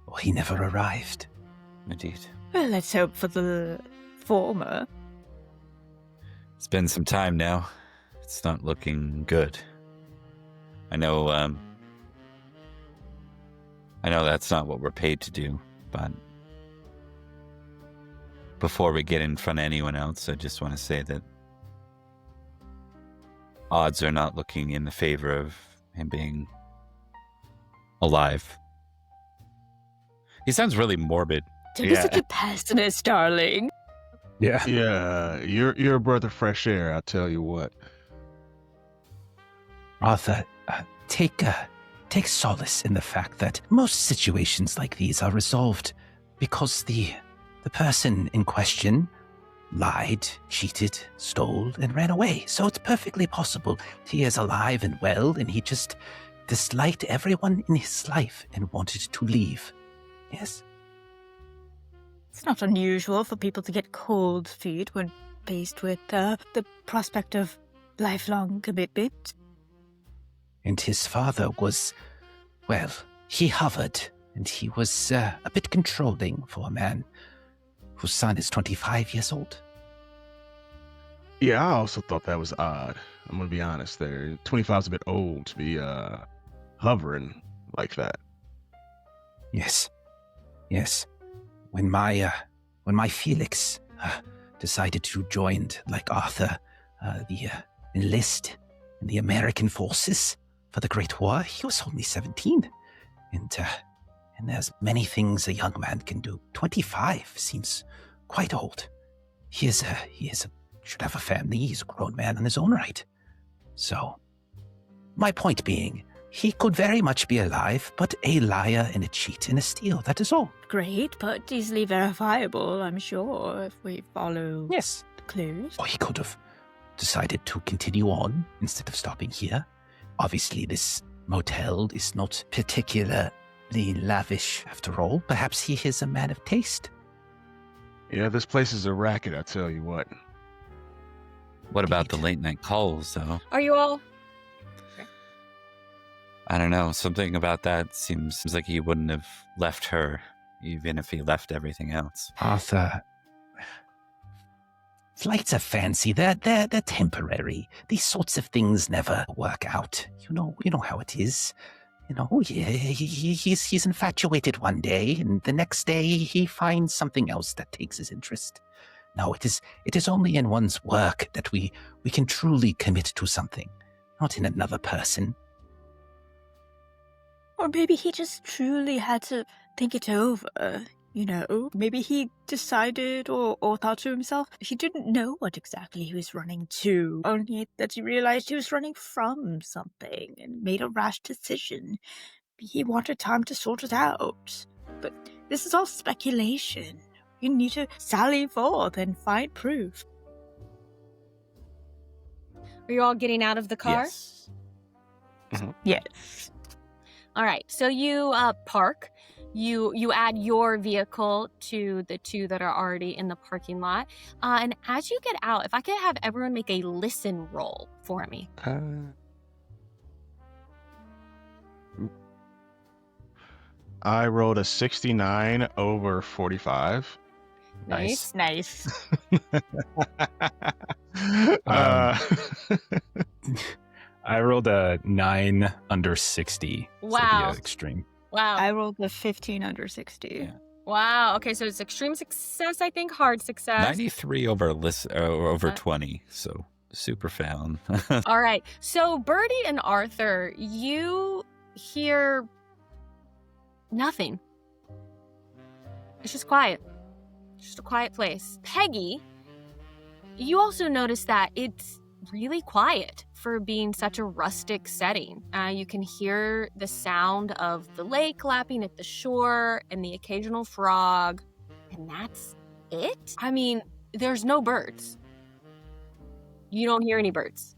or he never arrived. Indeed. Well, let's hope for the former. It's been some time now. It's not looking good. I know that's not what we're paid to do, but before we get in front of anyone else, I just want to say that odds are not looking in the favor of him being alive. He sounds really morbid. Don't be such a pessimist, darling. Yeah. Yeah, you're a breath of fresh air, I'll tell you what. Arthur, take solace in the fact that most situations like these are resolved because the person in question lied, cheated, stole, and ran away. So it's perfectly possible he is alive and well, and he just disliked everyone in his life and wanted to leave. Yes? It's not unusual for people to get cold feet when faced with the prospect of lifelong commitment. And his father was, well, he hovered, and he was a bit controlling for a man whose son is 25 years old. Yeah, I also thought that was odd. I'm gonna be honest there. 25 is a bit old to be hovering like that. Yes. When my Felix decided to join, like Arthur, the enlist in the American forces for the Great War, he was only 17. And there's many things a young man can do. 25 seems quite old. He should have a family. He's a grown man in his own right. So, my point being, he could very much be alive, but a liar and a cheat and a steal, that is all. Great, but easily verifiable, I'm sure, if we follow Yes. the clues. Or he could have decided to continue on instead of stopping here. Obviously, this motel is not particularly lavish after all. Perhaps he is a man of taste. Yeah, this place is a racket, I tell you what. What about the Indeed. late night calls, though? Are you all? I don't know. Something about that seems like he wouldn't have left her, even if he left everything else. Arthur, flights are fancy. They're temporary. These sorts of things never work out. You know how it is. He's infatuated one day, and the next day he finds something else that takes his interest. No, it is only in one's work that we can truly commit to something, not in another person. Or maybe he just truly had to think it over, Maybe he decided or thought to himself he didn't know what exactly he was running to, only that he realized he was running from something and made a rash decision. He wanted time to sort it out. But this is all speculation. You need to sally forth and find proof. Are you all getting out of the car? Yes. Yes. All right, so you park. You add your vehicle to the 2 that are already in the parking lot. And as you get out, if I could have everyone make a listen roll for me. I rolled a 69 over 45. Nice. I rolled a 9 under 60. Wow. So the extreme. Wow. I rolled a 15 under 60. Yeah. Wow. Okay, so it's extreme success, I think, hard success. 93 over over Uh, 20. So Super fan. All right. So Birdie and Arthur, you hear nothing. It's just quiet. Just a quiet place. Peggy, you also notice that it's really quiet for being such a rustic setting. You can hear the sound of the lake lapping at the shore and the occasional frog, and that's it? I mean, there's no birds. You don't hear any birds.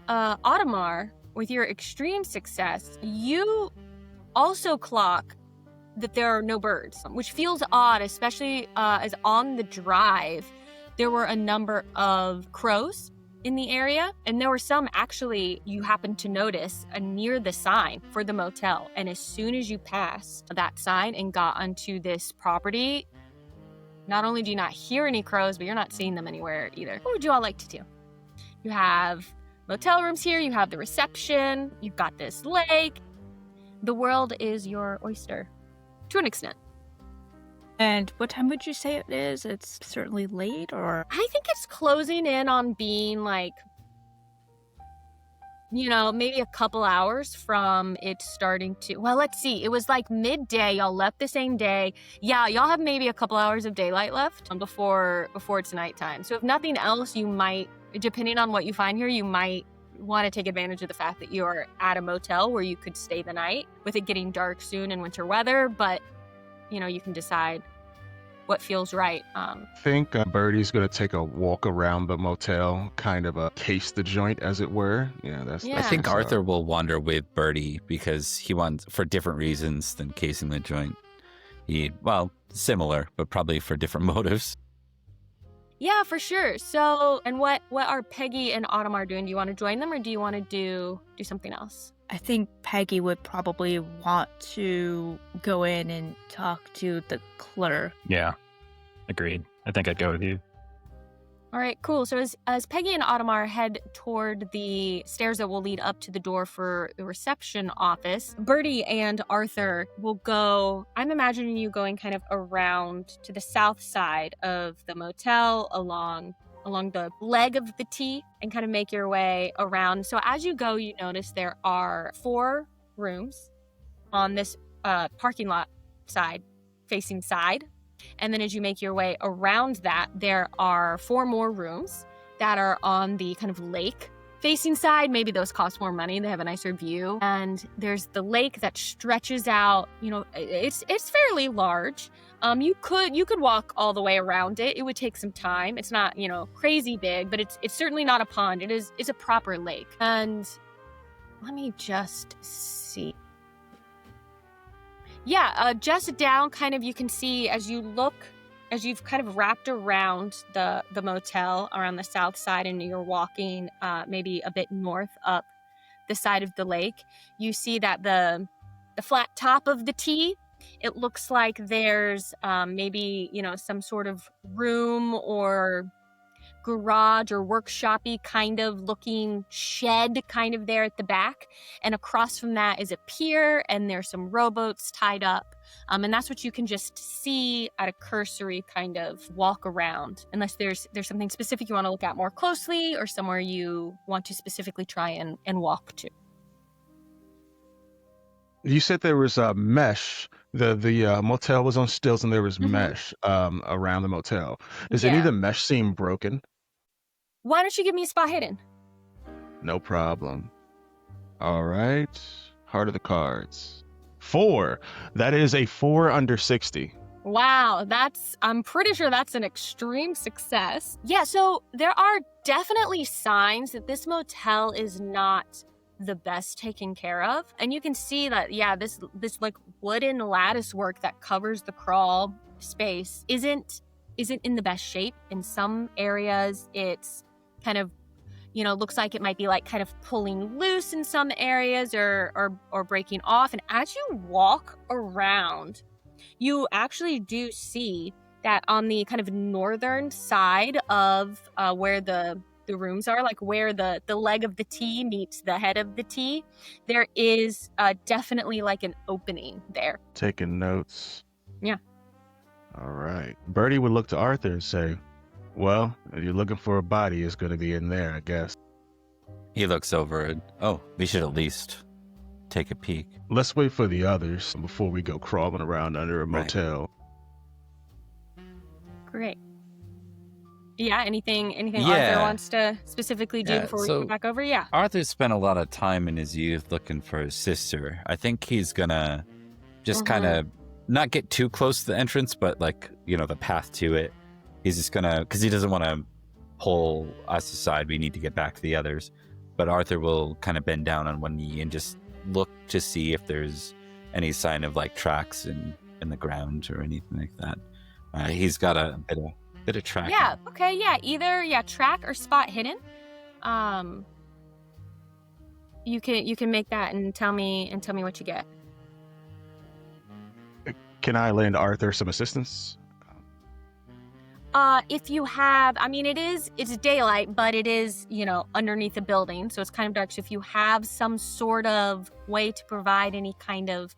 Audemars, with your extreme success, you also clock that there are no birds, which feels odd, especially as on the drive, there were a number of crows in the area, and there were some actually you happened to notice near the sign for the motel. And as soon as you passed that sign and got onto this property, not only do you not hear any crows, but you're not seeing them anywhere either. What would you all like to do? You have motel rooms here, you have the reception, you've got this lake. The world is your oyster, to an extent. And what time would you say it is? It's certainly late, or? I think it's closing in on being like, maybe a couple hours from it starting to, well, let's see. It was like midday. Y'all left the same day. Yeah, y'all have maybe a couple hours of daylight left before it's nighttime. So if nothing else, you might, depending on what you find here, you might want to take advantage of the fact that you're at a motel where you could stay the night with it getting dark soon in winter weather. But, you can decide what feels right. I think Birdie's going to take a walk around the motel, kind of case the joint, as it were. I think Arthur will wander with Birdie because he wants, for different reasons than casing the joint. Similar, but probably for different motives. Yeah, for sure. So, and what are Peggy and Audemars doing? Do you want to join them, or do you want to do something else? I think Peggy would probably want to go in and talk to the clerk. Yeah, agreed. I think I'd go with you. All right, cool. So as Peggy and Audemars head toward the stairs that will lead up to the door for the reception office, Birdie and Arthur will go, I'm imagining you going kind of around to the south side of the motel along the leg of the T and kind of make your way around. So as you go, you notice there are 4 rooms on this parking lot facing side. And then as you make your way around that, there are 4 more rooms that are on the kind of lake facing side. Maybe those cost more money. They have a nicer view. And there's the lake that stretches out, it's fairly large. You could walk all the way around it. It would take some time. It's not, crazy big, but it's certainly not a pond. It's a proper lake. And let me just see. Yeah, just down kind of, you can see as you've kind of wrapped around the motel around the south side and you're walking maybe a bit north up the side of the lake, you see that the flat top of the T, it looks like there's maybe, some sort of room or garage or workshop-y kind of looking shed kind of there at the back. And across from that is a pier, and there's some rowboats tied up. And that's what you can just see at a cursory kind of walk around, unless there's something specific you want to look at more closely or somewhere you want to specifically try and walk to. You said there was a mesh. The motel was on stilts and there was mesh around the motel. Does any of the mesh seem broken? Why don't you give me a spot hidden? No problem. All right. Heart of the cards. 4. That is a 4 under 60. Wow, I'm pretty sure that's an extreme success. Yeah, so there are definitely signs that this motel is not the best taken care of. And you can see that, this like wooden lattice work that covers the crawl space isn't in the best shape. In some areas, it's kind of, looks like it might be like kind of pulling loose in some areas or breaking off. And as you walk around, you actually do see that on the kind of northern side of where the rooms are, like where the leg of the T meets the head of the T, there is definitely like an opening there. Taking notes. Yeah. All right. Birdie would look to Arthur and say, Well, if you're looking for a body, it's going to be in there, I guess. He looks over and, oh, we should at least take a peek. Let's wait for the others before we go crawling around under a Right. motel. Great. Yeah, anything Yeah. Arthur wants to specifically do Yeah, before we so- come back over? Yeah. Arthur spent a lot of time in his youth looking for his sister. I think he's gonna just kind of not get too close to the entrance, but like, the path to it. He's just gonna, because he doesn't want to pull us aside. We need to get back to the others. But Arthur will kind of bend down on one knee and just look to see if there's any sign of like tracks in the ground or anything like that. He's got a bit of track. Yeah. Okay. Yeah. Either track or spot hidden. You can make that and tell me what you get. Can I lend Arthur some assistance? If you have, I mean, it's daylight, but it is, underneath a building, so it's kind of dark. So if you have some sort of way to provide any kind of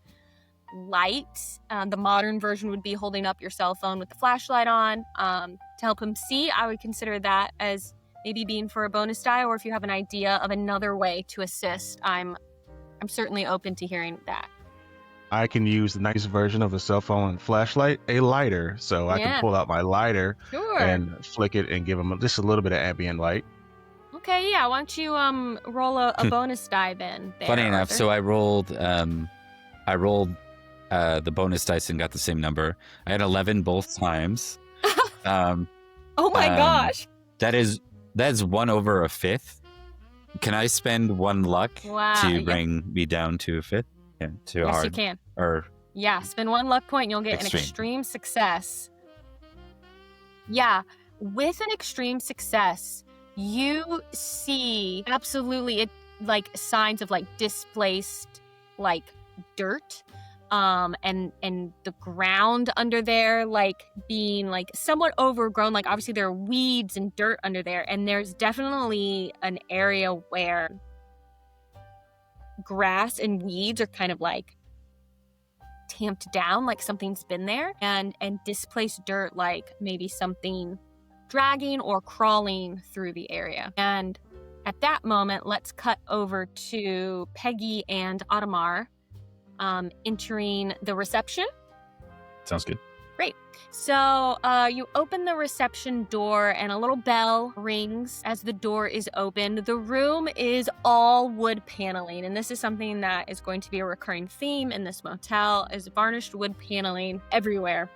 light, the modern version would be holding up your cell phone with the flashlight on, to help him see. I would consider that as maybe being for a bonus die, or if you have an idea of another way to assist, I'm certainly open to hearing that. I can use the nice version of a cell phone and flashlight, a lighter. So I Yeah. can pull out my lighter Sure. and flick it and give him just a little bit of ambient light. Okay, yeah. Why don't you roll a bonus die then? There, Funny enough, Arthur? so I rolled the bonus dice and got the same number. I had 11 both times. Oh my gosh! That is 1 over a fifth. Can I spend 1 luck Wow, to yeah. bring me down to a fifth? Yeah, to Yes, hard you can. or Yeah, spend 1 luck point and you'll get an Extreme. extreme success. Yeah, with an extreme success, you see absolutely signs of displaced dirt, and the ground under there being somewhat overgrown. Obviously there are weeds and dirt under there, and there's definitely an area where grass and weeds are kind of tamped down, something's been there, and displaced dirt, maybe something dragging or crawling through the area. And at that moment, let's cut over to Peggy and Audemars entering the reception. Sounds good. So you open the reception door and a little bell rings as the door is opened. The room is all wood paneling, and this is something that is going to be a recurring theme in this motel, is varnished wood paneling everywhere.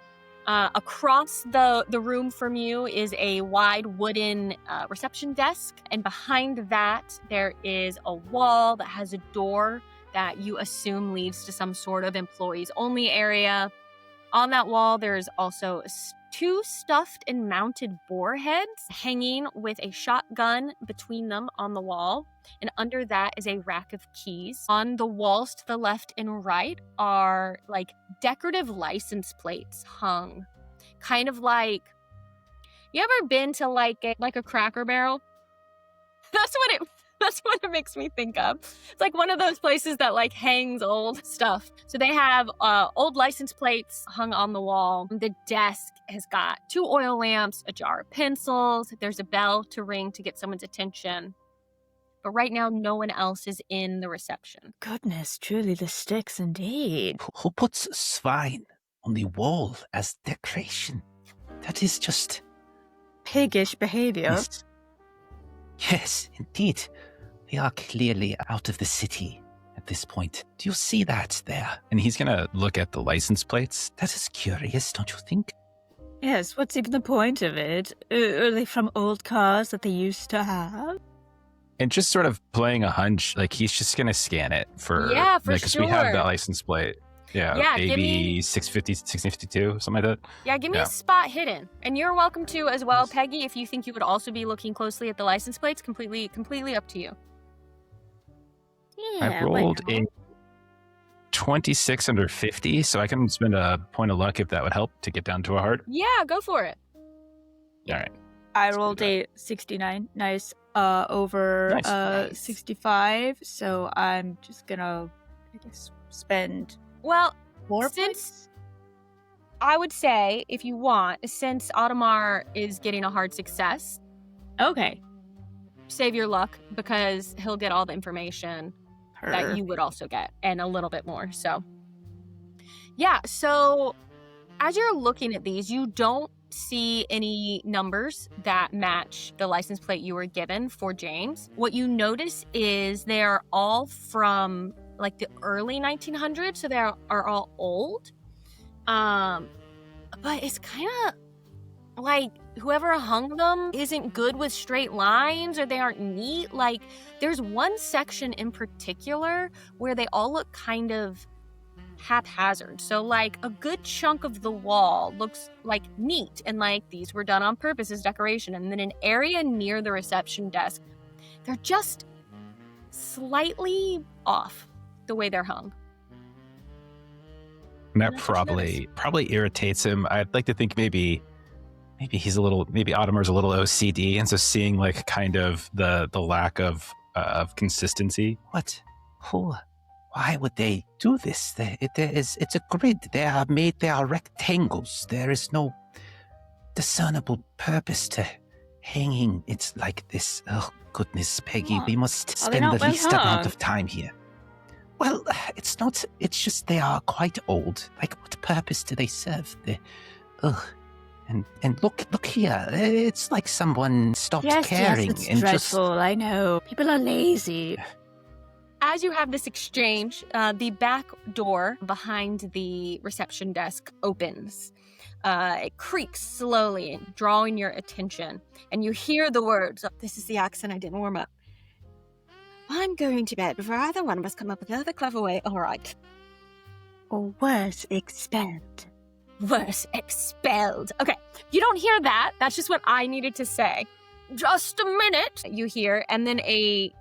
Across the room from you is a wide wooden reception desk, and behind that there is a wall that has a door that you assume leads to some sort of employees only area. On that wall, there's also 2 stuffed and mounted boar heads hanging with a shotgun between them on the wall. And under that is a rack of keys. On the walls to the left and right are decorative license plates hung. Kind of you ever been to a Cracker Barrel? That's what it makes me think of. It's one of those places that hangs old stuff. So they have old license plates hung on the wall. The desk has got 2 oil lamps, a jar of pencils. There's a bell to ring to get someone's attention. But right now, no one else is in the reception. Goodness, truly the sticks indeed. Who puts swine on the wall as decoration? That is just... Piggish behavior. Yes, indeed. They are clearly out of the city at this point. Do you see that there? And he's going to look at the license plates. That is curious, don't you think? Yes, what's even the point of it? Are they from old cars that they used to have? And just sort of playing a hunch, he's just going to scan it for... Yeah, for because we have sure. that license plate. Yeah, give AB me- 650, 1652, something like that. Yeah, give me a spot hidden. And you're welcome to as well, Peggy, if you think you would also be looking closely at the license plates. Completely up to you. Yeah, I rolled why a not? 26 under 50, so I can spend a point of luck if that would help to get down to a heart. Yeah, go for it. All right. I Let's do rolled that. a 69. Nice. Over Nice. 65. So I'm just gonna, I guess, spend Well, 4 Since- points. I would say, if you want, since Audemars is getting a hard success, Okay. save your luck because he'll get all the information that you would also get and a little bit more. So, yeah. So, as you're looking at these, you don't see any numbers that match the license plate you were given for James. What you notice is they are all from like the early 1900s, so they are all old. But it's kind of like whoever hung them isn't good with straight lines or they aren't neat. Like there's one section in particular where they all look kind of haphazard. So like a good chunk of the wall looks like neat and like these were done on purpose as decoration. And then an area near the reception desk, they're just slightly off the way they're hung. And that probably irritates him. I'd like to think maybe he's maybe Audemars a little OCD, and so seeing like kind of the lack of consistency. What? Who? Why would they do this? It's a grid. They are rectangles. There is no discernible purpose to hanging. It's like this. Oh goodness, Peggy, we must spend the least amount of time here. Well, it's not. It's just they are quite old. Like, what purpose do they serve? And look here. It's like someone stopped caring. Yes, it's and dreadful. I know. People are lazy. As you have this exchange, the back door behind the reception desk opens. It creaks slowly, drawing your attention, and you hear the words. This is the accent I didn't warm up. I'm going to bed before either one of us come up with another clever way. All right. Or worse, expelled. Worse, expelled. Okay, you don't hear that. That's just what I needed to say. Just a minute, you hear, and then a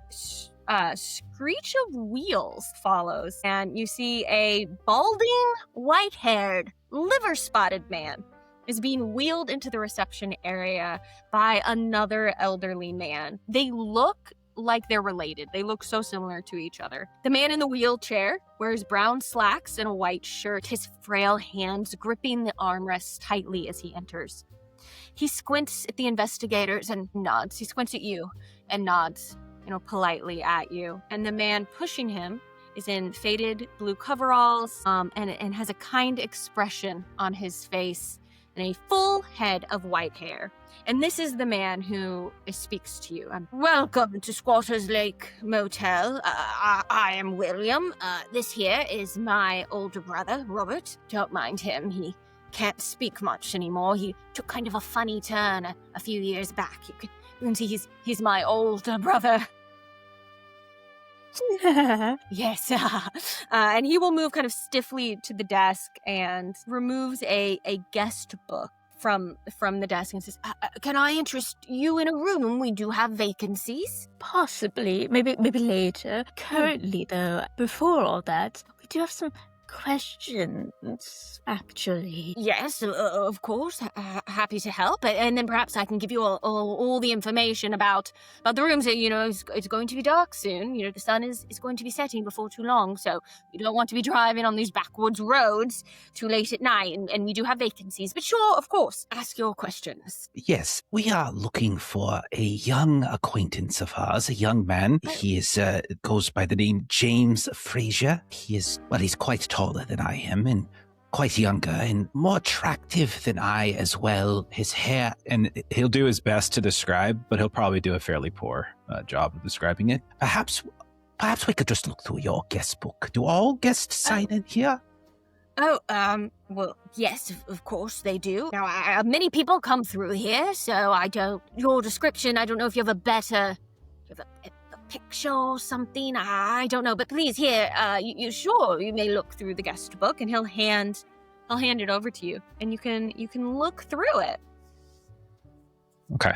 screech of wheels follows, and you see a balding, white-haired, liver-spotted man is being wheeled into the reception area by another elderly man. They look like they're related. They look so similar to each other. The man in the wheelchair wears brown slacks and a white shirt, his frail hands gripping the armrests tightly as he enters. He squints at the investigators and nods. He squints at you and nods, politely at you. And the man pushing him is in faded blue coveralls and has a kind expression on his face and a full head of white hair. And this is the man who speaks to you. Welcome to Squatter's Lake Motel. I am William. This here is my older brother, Robert. Don't mind him. He can't speak much anymore. He took kind of a funny turn a few years back. You can see he's my older brother. Yes. And he will move kind of stiffly to the desk and removes a guest book from the desk and says, can I interest you in a room? We do have vacancies. Possibly. Maybe later. Currently, though, before all that, we do have some questions, actually. Yes, of course. Happy to help. And then perhaps I can give you all the information about the rooms. It's going to be dark soon. The sun is going to be setting before too long, so you don't want to be driving on these backwoods roads too late at night. And we do have vacancies. But sure, of course, ask your questions. Yes, we are looking for a young acquaintance of ours, a young man. He goes by the name James Fraser. He's quite taller than I am and quite younger and more attractive than I as well. His hair, and he'll do his best to describe, but he'll probably do a fairly poor job of describing it. Perhaps we could just look through your guest book. Do all guests sign in here? Oh, well, yes, of course they do. Now, many people come through here, so your description, I don't know if you have a picture or something, I don't know, but please, here, you may look through the guest book, and he'll hand it over to you, and you can look through it. Okay.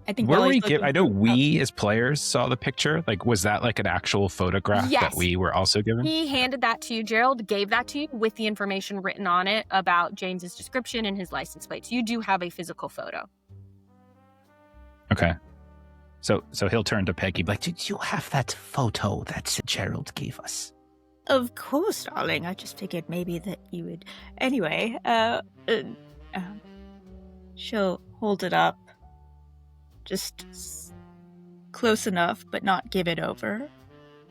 I think I know we as players saw the picture. Like, was that like an actual photograph that we were also given? He handed that to you. Gerald gave that to you with the information written on it about James's description and his license plate. So you do have a physical photo. Okay. So he'll turn to Peggy, like, did you have that photo that Gerald gave us? Of course, darling. I just figured maybe that you would. Anyway, she'll hold it up. Just close enough, but not give it over.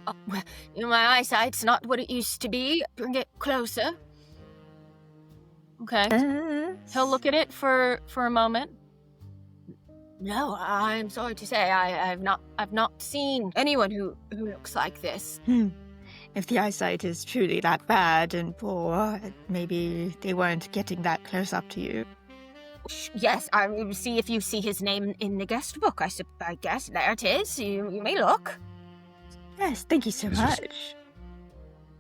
Oh, well, my eyesight's not what it used to be. Bring it closer. Okay. He'll look at it for a moment. No, I'm sorry to say I've not seen anyone who looks like this. If the eyesight is truly that bad and poor, maybe they weren't getting that close up to you. Yes, I will see if you see his name in the guest book. I guess there it is. You may look. Yes, thank you so much.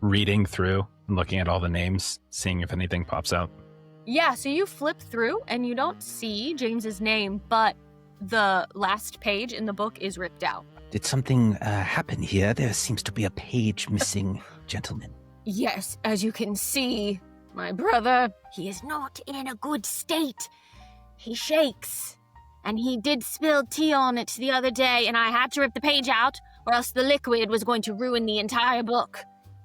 Reading through and looking at all the names, seeing if anything pops out. Yeah, so you flip through and you don't see James's name, but the last page in the book is ripped out. Did something happen here? There seems to be a page missing, gentlemen. Yes, as you can see, my brother, he is not in a good state. He shakes, and he did spill tea on it the other day, and I had to rip the page out, or else the liquid was going to ruin the entire book.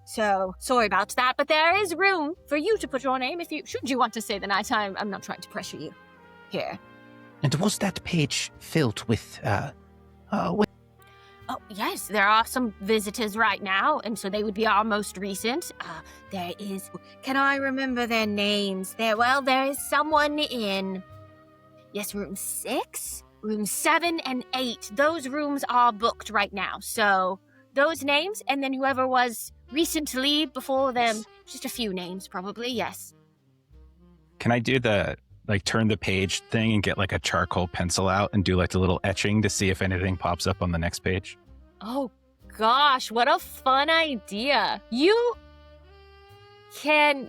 So, sorry about that, but there is room for you to put your name if you... Should you want to say the night? I'm not trying to pressure you here. And was that page filled with, Oh, yes, there are some visitors right now, and so they would be our most recent. There is... Can I remember their names? There is someone in... Yes, room 6, room 7, and 8. Those rooms are booked right now. So, those names, and then whoever was recently before them. Just a few names, probably, yes. Can I do the, turn the page thing and get, a charcoal pencil out and do, the little etching to see if anything pops up on the next page? Oh, gosh, what a fun idea. You can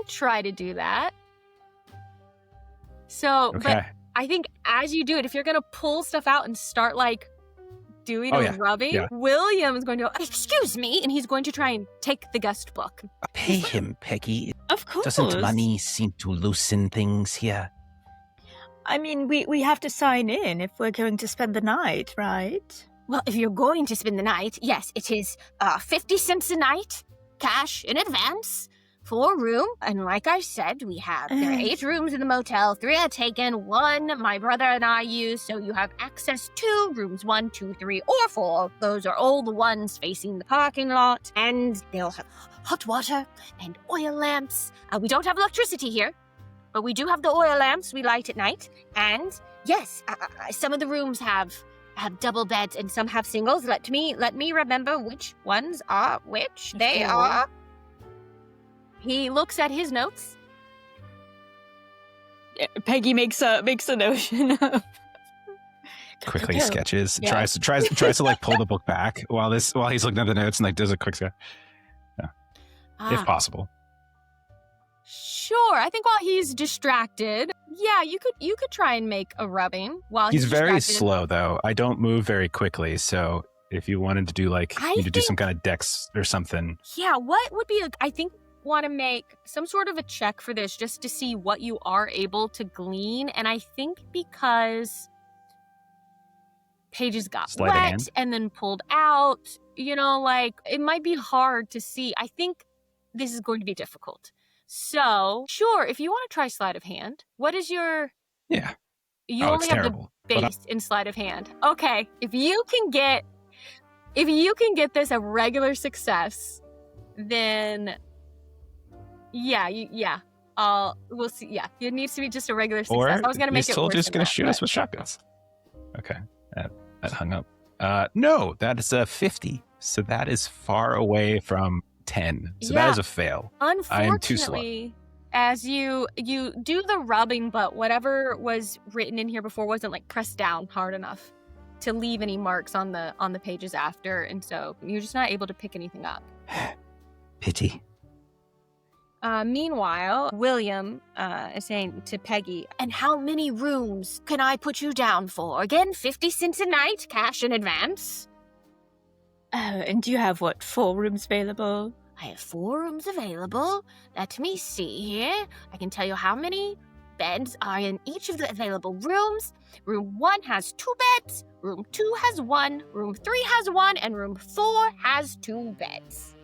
try to do that. So, okay. But I think as you do it, if you're going to pull stuff out and start, doing rubbing, William's going to go, excuse me, and he's going to try and take the guest book. Pay him, Peggy. Of course. Doesn't money seem to loosen things here? I mean, we have to sign in if we're going to spend the night, right? Well, if you're going to spend the night, yes, it is 50 cents a night, cash in advance, for a room. And like I said, there are 8 rooms in the motel, 3 are taken, 1 my brother and I use, so you have access to rooms 1, 2, 3, or 4. Those are all the ones facing the parking lot, and they'll have hot water and oil lamps. We don't have electricity here, but we do have the oil lamps we light at night. And yes, some of the rooms have double beds and some have singles. Let me remember which ones are which. They are. He looks at his notes. Peggy makes a notion of quickly sketches. Yeah. Tries to pull the book back while he's looking at the notes and does a quick sketch. Yeah. If possible. Sure. I think while he's distracted, yeah, you could try and make a rubbing while he's very slow though. I don't move very quickly, so if you wanted to do do some kind of dex or something. Yeah, what would be I think want to make some sort of a check for this just to see what you are able to glean, and I think because pages got wet and then pulled out, it might be hard to see. I think this is going to be difficult. So, sure, if you want to try sleight of hand, what is your... Yeah. You only have the base in sleight of hand. Okay, if you can get this a regular success, then we'll see. Yeah, it needs to be just a regular success. Or I was going to make it worse. Just going to shoot us with shotguns. Okay, that hung up. No, that is a 50. So that is far away from 10. So that is a fail. Unfortunately, I am too slow. As you do the rubbing, but whatever was written in here before wasn't pressed down hard enough to leave any marks on the pages after, and so you're just not able to pick anything up. Pity. Meanwhile, William is saying to Peggy, and how many rooms can I put you down for? Again, 50 cents a night, cash in advance. And do you have, 4 rooms available? I have 4 rooms available. Let me see here. I can tell you how many beds are in each of the available rooms. Room 1 has 2 beds, room 2 has 1, room 3 has 1, and room 4 has 2 beds.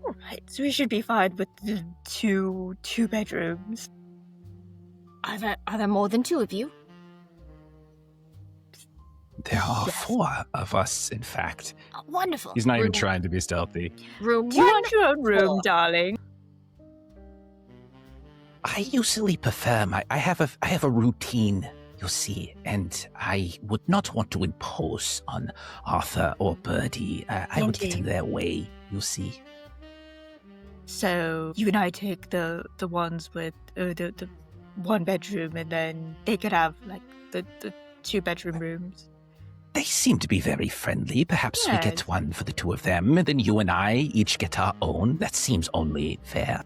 All right, so we should be fine with the two bedrooms. Are there more than two of you? There are Yes. 4 of us, in fact. Oh, wonderful. He's not even Room- trying to be stealthy. Room Do you one. want your own room, four. darling? I usually prefer I have a routine, you see, and I would not want to impose on Arthur or Birdie. I would get in Indeed. their way, you see. So you and I take the ones with the 1 bedroom, and then they could have like the 2 bedroom rooms. They seem to be very friendly. Perhaps we Yes. get one for the 2 of them, and then you and I each get our own. That seems only fair.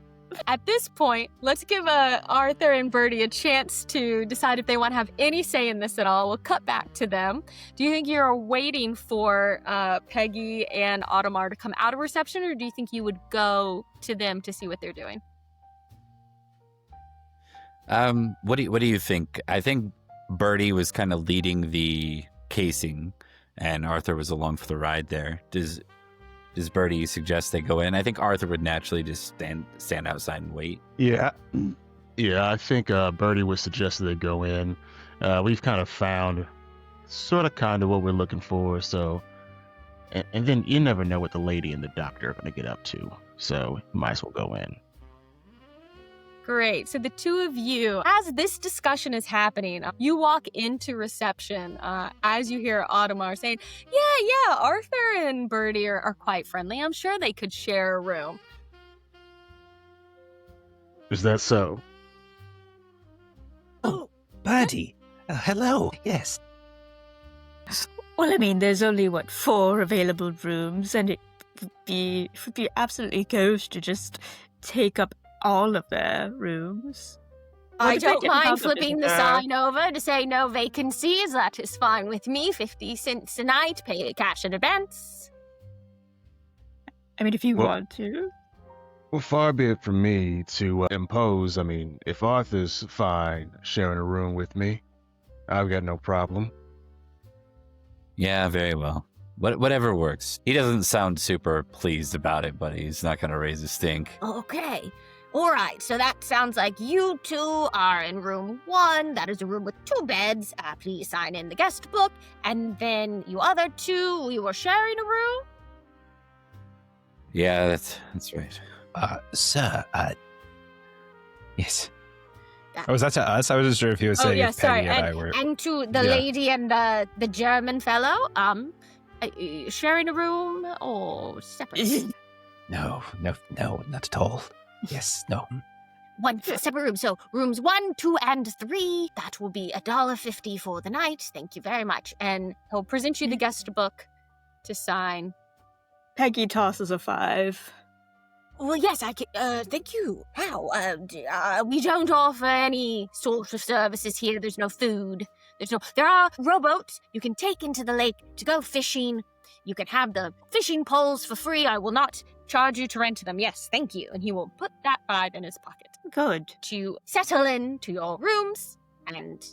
At this point, let's give Arthur and Bertie a chance to decide if they want to have any say in this at all. We'll cut back to them. Do you think you're waiting for Peggy and Audemars to come out of reception, or do you think you would go to them to see what they're doing? What do you think? I think Bertie was kind of leading the casing, and Arthur was along for the ride there. Does Bertie suggest they go in? I think Arthur would naturally just stand outside and wait. Yeah, I think Bertie would suggest that they go in. We've kind of found kind of what we're looking for, so... And then you never know what the lady and the doctor are going to get up to, so might as well go in. Great. So the two of you, as this discussion is happening, you walk into reception as you hear Audemars saying, yeah, Arthur and Bertie are quite friendly. I'm sure they could share a room. Is that so? Oh, Birdie. Hello. Yes. Well, I mean, there's only 4 available rooms, and it would be absolutely gauche to just take up all of their rooms. I What if don't didn't have mind a flipping the visitor? sign over to say no vacancies. That is fine with me. 50 cents a night, pay cash in advance. I mean, if you Well- want to. Well, far be it from me to impose. I mean, if Arthur's fine sharing a room with me, I've got no problem. Yeah, very well. Whatever works. He doesn't sound super pleased about it, but he's not going to raise a stink. Okay. All right. So that sounds like you two are in room 1. That is a room with 2 beds. Please sign in the guest book. And then you other 2, you were sharing a room? Yeah, that's right. Sir, yes. Oh, was that to us? I wasn't sure if he was saying if Peggy and I were. And to the Yeah. lady and the German fellow, sharing a room or separate? No, not at all. Yes, no. One separate room. So rooms 1, 2, and 3. That will be $1.50 for the night. Thank you very much. And he'll present you the guest book to sign. Peggy tosses a 5. Well, yes, I can. Thank you. How? We don't offer any sort of services here. There's no food. There are rowboats you can take into the lake to go fishing. You can have the fishing poles for free. I will not charge you to rent them. Yes, thank you. And he will put that 5 in his pocket Good. to settle into your rooms. And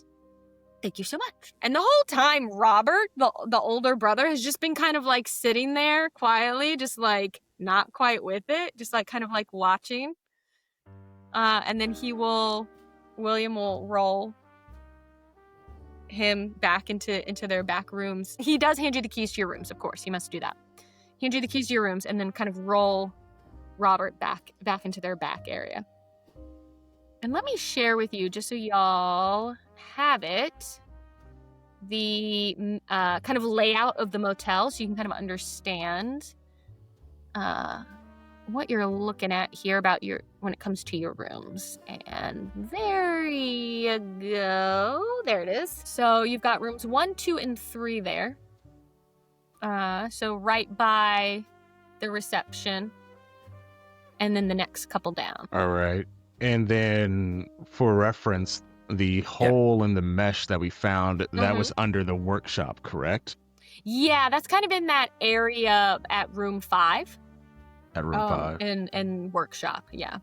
thank you so much. And the whole time, Robert, the older brother, has just been kind of like sitting there quietly, just like not quite with it, just like kind of like watching. And then William will roll him back into their back rooms. He does hand you the keys to your rooms, of course. He must do that. Hand you the keys to your rooms and then kind of roll Robert back into their back area. And let me share with you, just so y'all have it, the kind of layout of the motel, so you can kind of understand what you're looking at here about when it comes to your rooms. And there you go. There it is. So you've got rooms 1, 2, and 3 there. So right by the reception, and then the next couple down. All right. And then, for reference, the hole in the mesh that we found, that was under the workshop, correct? Yeah, that's kind of in that area at room 5. At room 5. And workshop, yeah.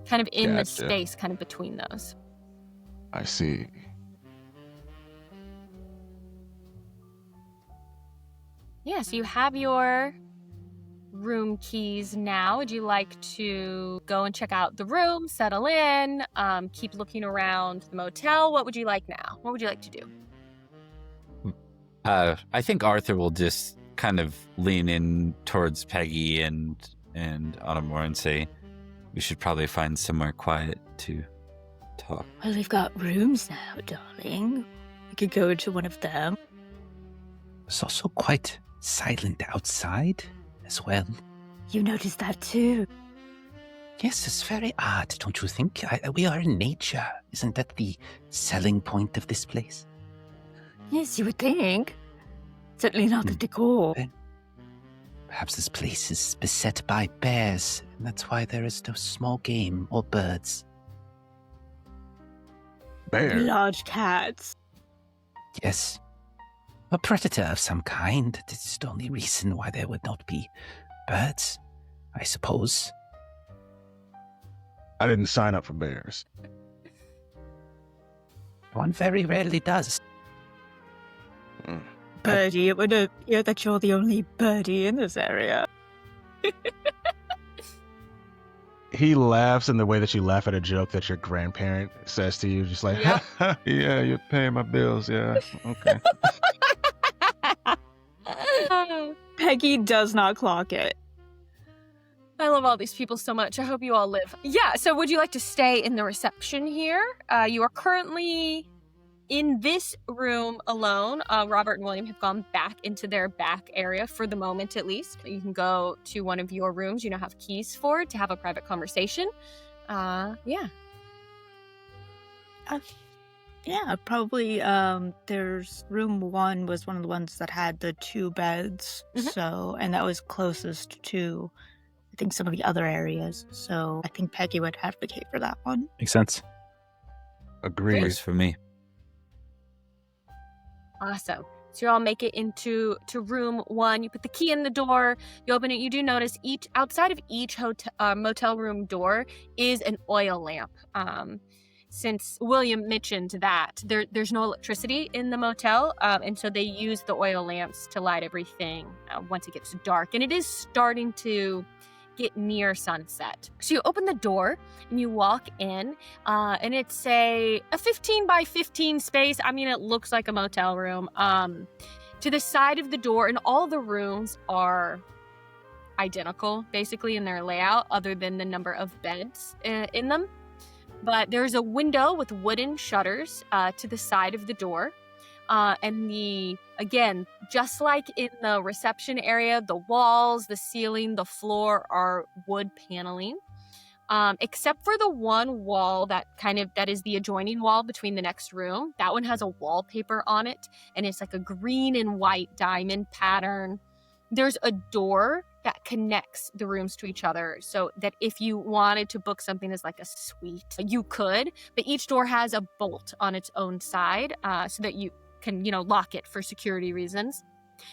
Kind of in the Gotcha. space, kind of between those. I see. Yeah, so you have your room keys now. Would you like to go and check out the room, settle in, keep looking around the motel? What would you like now? What would you like to do? I think Arthur will just kind of lean in towards Peggy and Autumnmore and say, we should probably find somewhere quiet to talk. Well, we've got rooms now, darling. We could go into one of them. It's also quite silent outside as well. You noticed that too. Yes, it's very odd, don't you think? We are in nature. Isn't that the selling point of this place? Yes, you would think. Certainly not the decor. Perhaps this place is beset by bears, and that's why there is no small game or birds. Bear. Large cats. Yes. A predator of some kind. That's the only reason why there would not be birds, I suppose. I didn't sign up for bears. One very rarely does. Birdie, it would appear that you're the only birdie in this area. He laughs in the way that you laugh at a joke that your grandparent says to you, just like, yeah, you're paying my bills, yeah, okay. Peggy does not clock it. I love all these people so much. I hope you all live. Yeah, so would you like to stay in the reception here? You are currently in this room alone. Robert and William have gone back into their back area for the moment, at least. You can go to one of your rooms you now have keys for to have a private conversation. Yeah, probably. There's room 1 was one of the ones that had the 2 beds. So, and that was closest to, I think, some of the other areas. So I think Peggy would advocate for that one. Makes sense. Agreed. Works for me. awesome. So you all make it into room 1. You put the key in the door. You open it. You do notice outside of each motel room door is an oil lamp. Since William mentioned that there's no electricity in the motel, and so they use the oil lamps to light everything once it gets dark. And it is starting to get near sunset. So you open the door and you walk in, and it's a 15 by 15 space. I mean, it looks like a motel room. To the side of the door, and all the rooms are identical, basically, in their layout, other than the number of beds in them. But there's a window with wooden shutters to the side of the door. And again, just like in the reception area, the walls, the ceiling, the floor are wood paneling. Except for the one wall that is the adjoining wall between the next room. That one has a wallpaper on it, and it's like a green and white diamond pattern. There's a door that connects the rooms to each other, so that if you wanted to book something as like a suite, you could, but each door has a bolt on its own side, so that you can, lock it for security reasons.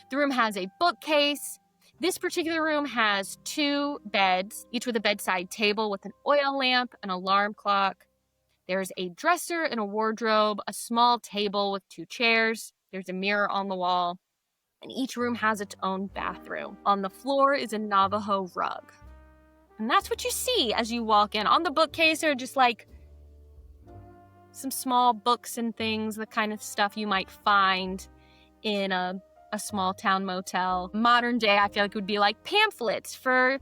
The room has a bookcase. This particular room has 2 beds, each with a bedside table with an oil lamp, an alarm clock. There's a dresser and a wardrobe, a small table with 2 chairs. There's a mirror on the wall. And each room has its own bathroom. On the floor is a Navajo rug. And that's what you see as you walk in. On the bookcase are just like some small books and things, the kind of stuff you might find in a small town motel. Modern day, I feel like it would be like pamphlets for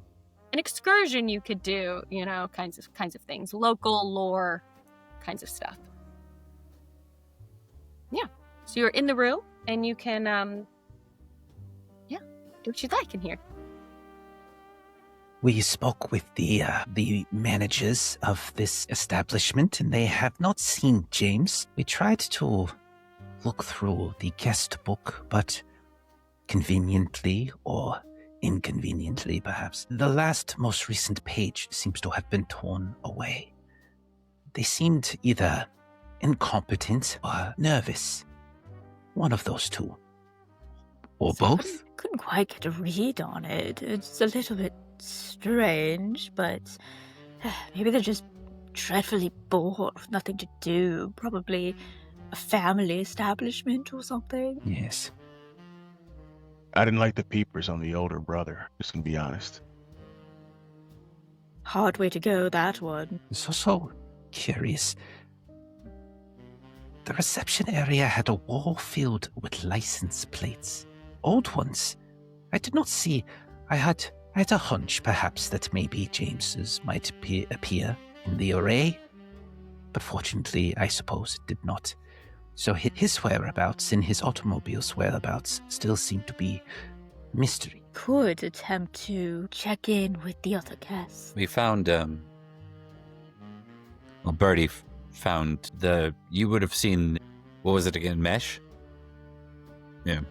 an excursion you could do, kinds of things. Local lore kinds of stuff. Yeah. So you're in the room and you can do what you'd like in here. We spoke with the managers of this establishment, and they have not seen James. We tried to look through the guest book, but conveniently or inconveniently, perhaps, the most recent page seems to have been torn away. They seemed either incompetent or nervous. One of those two. Or both? Couldn't quite get a read on it. It's a little bit strange, but maybe they're just dreadfully bored with nothing to do. Probably a family establishment or something. Yes. I didn't like the peepers on the older brother, just gonna be honest. Hard way to go, that one. So curious. The reception area had a wall filled with license plates. Old ones. I did not see. I had a hunch, perhaps, that maybe James's might appear in the array. But fortunately, I suppose it did not. So his whereabouts and his automobile's whereabouts still seem to be mystery. Could attempt to check in with the other guests. We found, Birdie found you would have seen, what was it again, mesh? Yeah,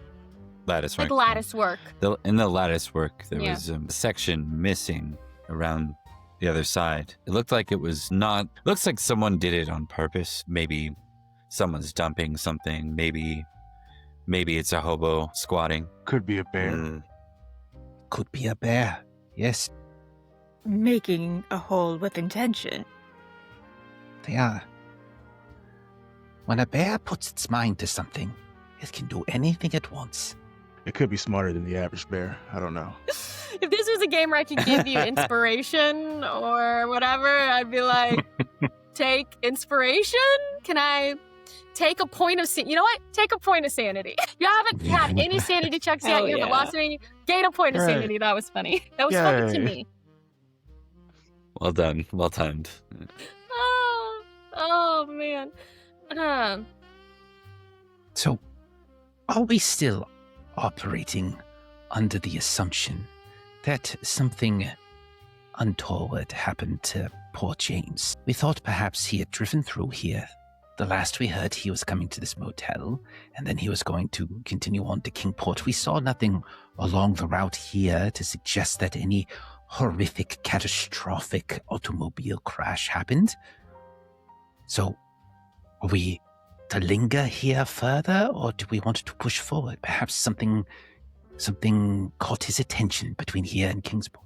lattice, right? Like lattice work. In the lattice work, there Yeah. was a section missing around the other side. It looked like it was not, looks like someone did it on purpose. Maybe someone's dumping something. Maybe it's a hobo squatting. Could be a bear. Could be a bear. Yes, Making a hole with intention. they are. When a bear puts its mind to something, it can do anything it wants. It could be smarter than the average bear. I don't know. If this was a game where I could give you inspiration or whatever, I'd be like, take inspiration? Can I take a point of sanity? You know what? Take a point of sanity. You haven't had any sanity checks yet. Hell You haven't yeah. lost any. Gain a point of Right. sanity. That was funny. That was funny to Yay. me. Well done. Well timed. Oh man. So, are we still operating under the assumption that something untoward happened to poor James? We thought perhaps he had driven through here. The last we heard, he was coming to this motel, and then he was going to continue on to Kingport. We saw nothing along the route here to suggest that any horrific, catastrophic automobile crash happened. So, are we to linger here further, or do we want to push forward? Perhaps something caught his attention between here and Kingsport.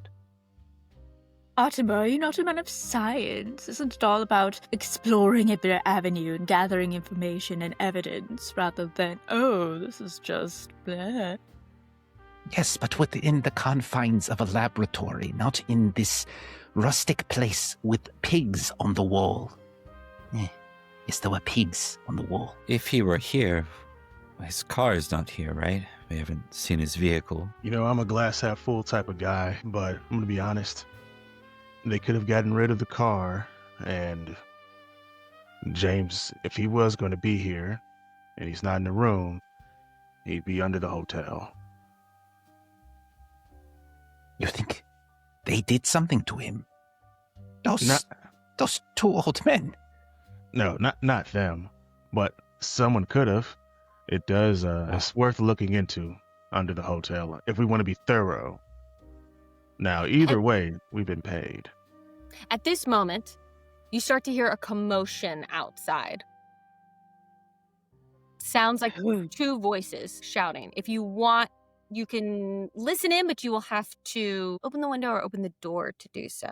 Artemo, are you not a man of science? Isn't it all about exploring a better avenue and gathering information and evidence rather than, oh, this is just blah? Yes, but within the confines of a laboratory, not in this rustic place with pigs on the wall. Yes, there were pigs on the wall. If he were here, his car is not here, right? We haven't seen his vehicle. You know, I'm a glass half full type of guy, but I'm gonna be honest. They could have gotten rid of the car, and James, if he was going to be here, and he's not in the room, he'd be under the hotel. You think they did something to him? Those two old men. No, not them, but someone could have. It does, it's worth looking into under the hotel if we want to be thorough. Now, either way, we've been paid. At this moment, you start to hear a commotion outside. Sounds like two voices shouting. If you want, you can listen in, but you will have to open the window or open the door to do so.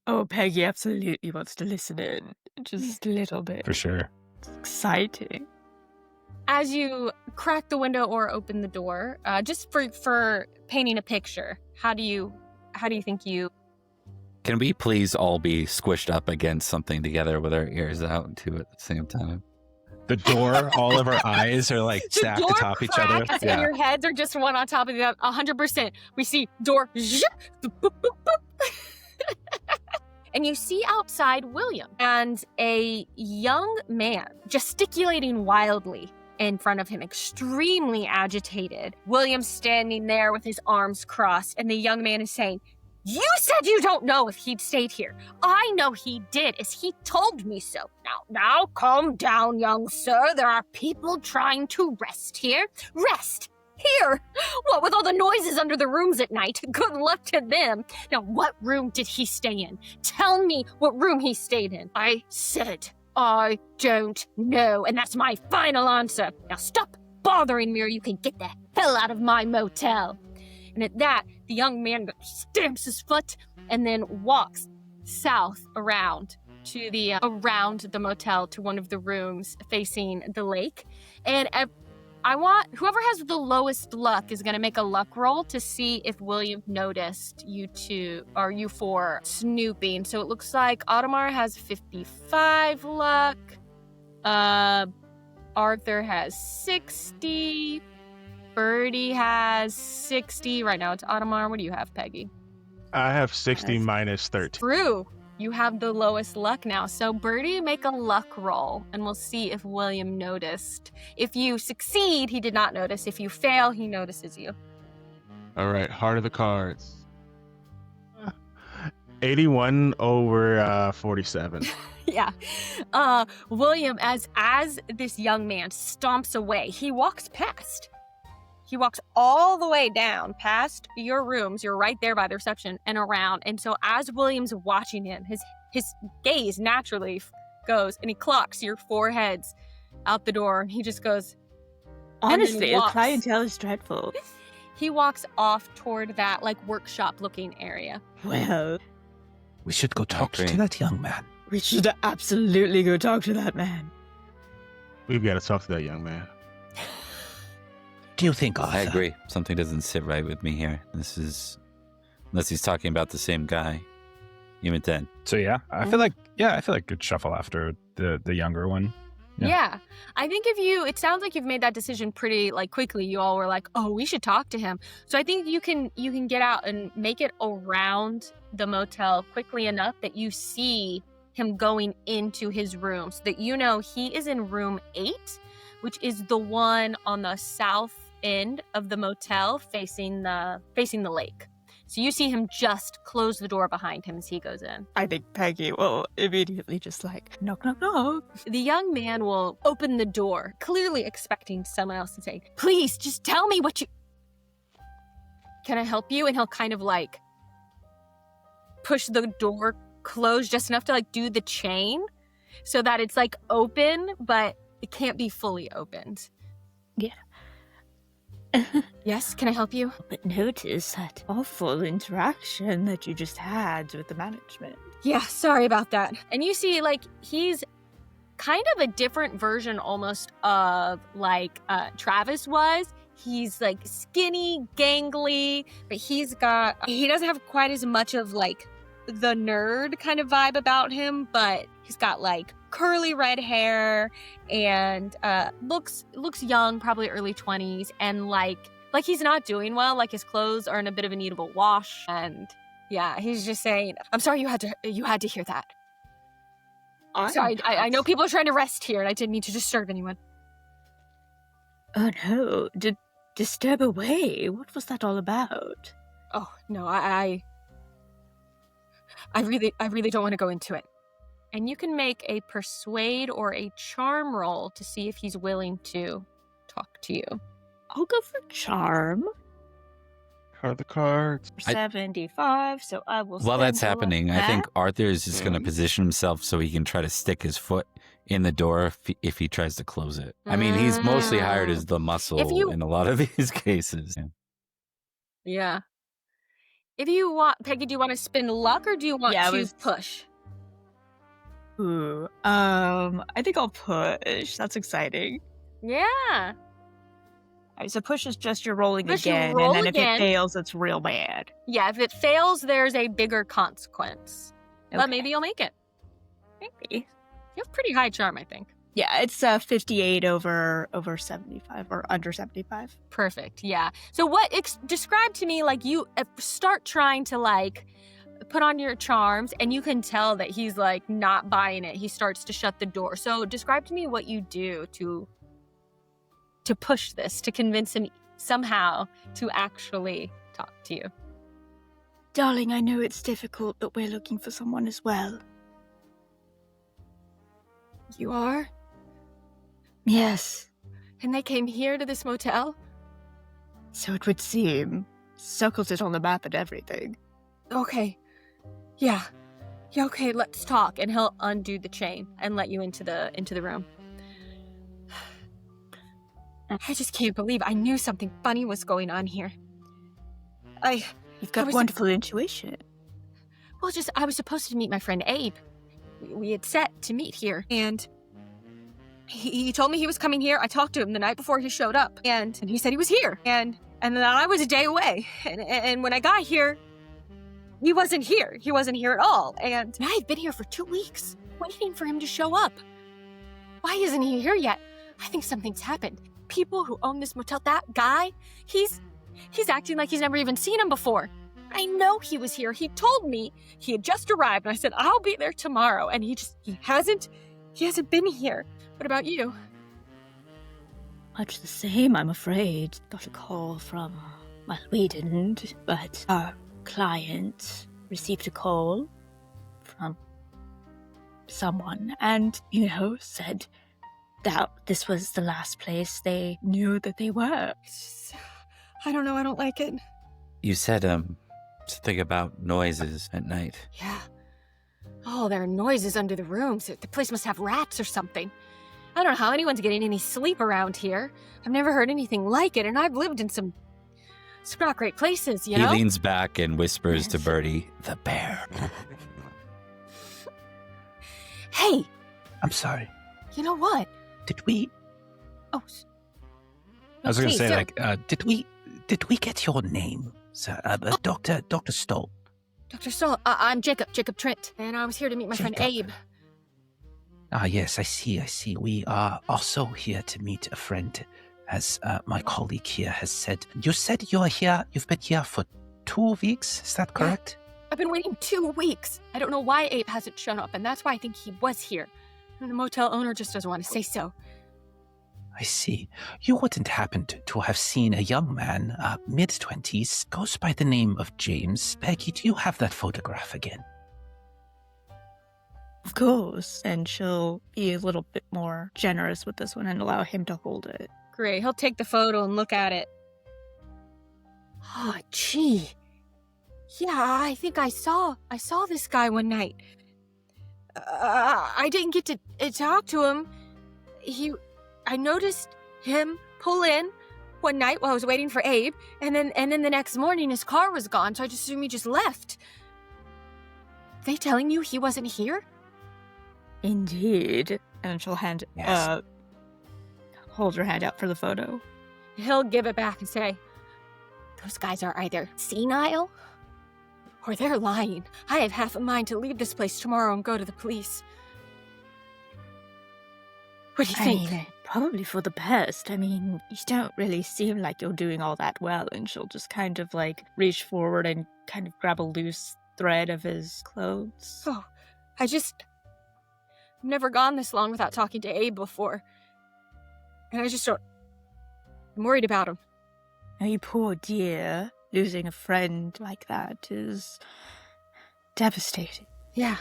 Oh, Peggy absolutely wants to listen in. Just a little bit. For sure. It's exciting. As you crack the window or open the door, just for painting a picture, how do you think you? Can we please all be squished up against something together with our ears out too at the same time? The door, all of our eyes are like The stacked door atop each other. cracks and your heads are just one on top of the other. 100%. We see door, boop, boop, boop. And you see outside William and a young man gesticulating wildly in front of him, extremely agitated. William's standing there with his arms crossed, and the young man is saying, "You said you don't know if he'd stayed here. I know he did, as he told me so. Now, calm down, young sir. There are people trying to rest here. Rest here? What with all the noises under the rooms at night? Good luck to them. Now, what room did he stay in? Tell me what room he stayed in." I said, "I don't know, and that's my final answer. Now stop bothering me or you can get the hell out of my motel." And at that, the young man stamps his foot and then walks south around the motel to one of the rooms facing the lake. And I want whoever has the lowest luck is going to make a luck roll to see if William noticed you two or you four snooping. So it looks like Audemars has 55 luck. Arthur has 60. Birdie has 60. Right now it's Audemars. What do you have, Peggy? I have 60 minus 13. True. You have the lowest luck now. So Birdie, make a luck roll, and we'll see if William noticed. If you succeed, he did not notice. If you fail, he notices you. All right, heart of the cards. 81 over 47. Yeah. William, as this young man stomps away, he walks past. He walks all the way down past your rooms. You're right there by the reception and around. And so as William's watching him, his gaze naturally goes and he clocks your foreheads out the door. And he just goes, Honestly, the clientele is dreadful. He walks off toward that like workshop looking area. Well, We should go talk to that young man. we should absolutely go talk to that man. We've got to talk to that young man. Do you think, Arthur? I agree. Something doesn't sit right with me here. This is, unless he's talking about the same guy. Even then. So I feel like good shuffle after the younger one. Yeah. I think it sounds like you've made that decision pretty like quickly. You all were like, oh, we should talk to him. So I think you can get out and make it around the motel quickly enough that you see him going into his room so that you know he is in room 8, which is the one on the south end of the motel facing the lake. So you see him just close the door behind him as he goes in. I think Peggy will immediately just like, knock, knock, knock. The young man will open the door, clearly expecting someone else to say, please, just tell me what you... Can I help you? And he'll kind of like push the door closed just enough to like do the chain so that it's like open, but it can't be fully opened. Yeah. Yes, can I help you? But notice that awful interaction that you just had with the management. Yeah, sorry about that. And you see, like, he's kind of a different version almost of, like, Travis was. He's, like, skinny, gangly, but he doesn't have quite as much of, like, the nerd kind of vibe about him, but he's got, like, curly red hair and looks young, probably early 20s, and like he's not doing well. Like his clothes are in a bit of a need of a wash, and yeah, he's just saying, "I'm sorry you had to hear that." Sorry, I know people are trying to rest here, and I didn't mean to disturb anyone. Oh no! Disturb away? What was that all about? Oh no, I really don't want to go into it. And you can make a persuade or a charm roll to see if he's willing to talk to you. I'll go for charm. Heart of the cards. 75, so I will. While that's spend all of happening, I that. think Arthur is just going to position himself so he can try to stick his foot in the door if he tries to close it. I mean, he's mostly hired as the muscle in a lot of these cases. Yeah. If you want, Peggy, do you want to spin luck or do you want to push? Ooh, I think I'll push. That's exciting. Yeah. All right, so push is just you're rolling Push, you again, roll and then again. if it fails, it's real bad. Yeah, if it fails, there's a bigger consequence. But Okay. maybe you'll make it. Maybe. You have pretty high charm, I think. Yeah, it's 58 over 75 or under 75. Perfect, yeah. So describe to me, like, you start trying to, like, put on your charms, and you can tell that he's, like, not buying it. He starts to shut the door. So describe to me what you do to push this, to convince him somehow to actually talk to you. Darling, I know it's difficult, but we're looking for someone as well. You are? Yes, And they came here to this motel? so it would seem. Circles it on the map and everything. Okay. Yeah, okay, let's talk. And he'll undo the chain and let you into the room. I just can't believe I knew something funny was going on here. You've got was- wonderful intuition. Well, I was supposed to meet my friend Abe. We had set to meet here, and He told me he was coming here. I talked to him the night before he showed up, and he said he was here, and then I was a day away, and when I got here, he wasn't here. He wasn't here at all, and I've been here for 2 weeks, waiting for him to show up. Why isn't he here yet? I think something's happened. People who own this motel, that guy, he's acting like he's never even seen him before. I know he was here. He told me he had just arrived, and I said, I'll be there tomorrow, and he hasn't been here. What about you? Much the same, I'm afraid. Got a call from, well, we didn't, but our client received a call from someone and, said that this was the last place they knew that they were. I don't know, I don't like it. You said, something about noises at night. Yeah. Oh, there are noises under the rooms. The place must have rats or something. I don't know how anyone's getting any sleep around here. I've never heard anything like it, and I've lived in some not great places, you know? He leans back and whispers to Birdie, "The bear." Hey! I'm sorry. You know what? Did we? Oh. I was going to Please, say, sir. like, Did we get your name, sir? Dr. Stoll. Dr. Stoll, I'm Jacob Trent, and I was here to meet my friend Abe. Ah, yes, I see. We are also here to meet a friend, as my colleague here has said. You said you've been here for 2 weeks, is that correct? I've been waiting 2 weeks. I don't know why Abe hasn't shown up, and that's why I think he was here. And the motel owner just doesn't want to say so. I see. You wouldn't happen to have seen a young man, mid-20s, goes by the name of James. Peggy, do you have that photograph again? Of course. And she'll be a little bit more generous with this one and allow him to hold it. Great, he'll take the photo and look at it. Oh, gee. Yeah, I think I saw this guy one night. I didn't get to talk to him. I noticed him pull in one night while I was waiting for Abe, and then the next morning his car was gone, so I just assumed he just left. They telling you he wasn't here? Indeed. And she'll Yes. hold her hand out for the photo. He'll give it back and say, those guys are either senile or they're lying. I have half a mind to leave this place tomorrow and go to the police. What do you think? mean, probably for the best. I mean, you don't really seem like you're doing all that well, and she'll just kind of like reach forward and kind of grab a loose thread of his clothes. Oh, I've never gone this long without talking to Abe before. And I'm worried about him. Oh, you poor dear. Losing a friend like that is devastating. Yeah.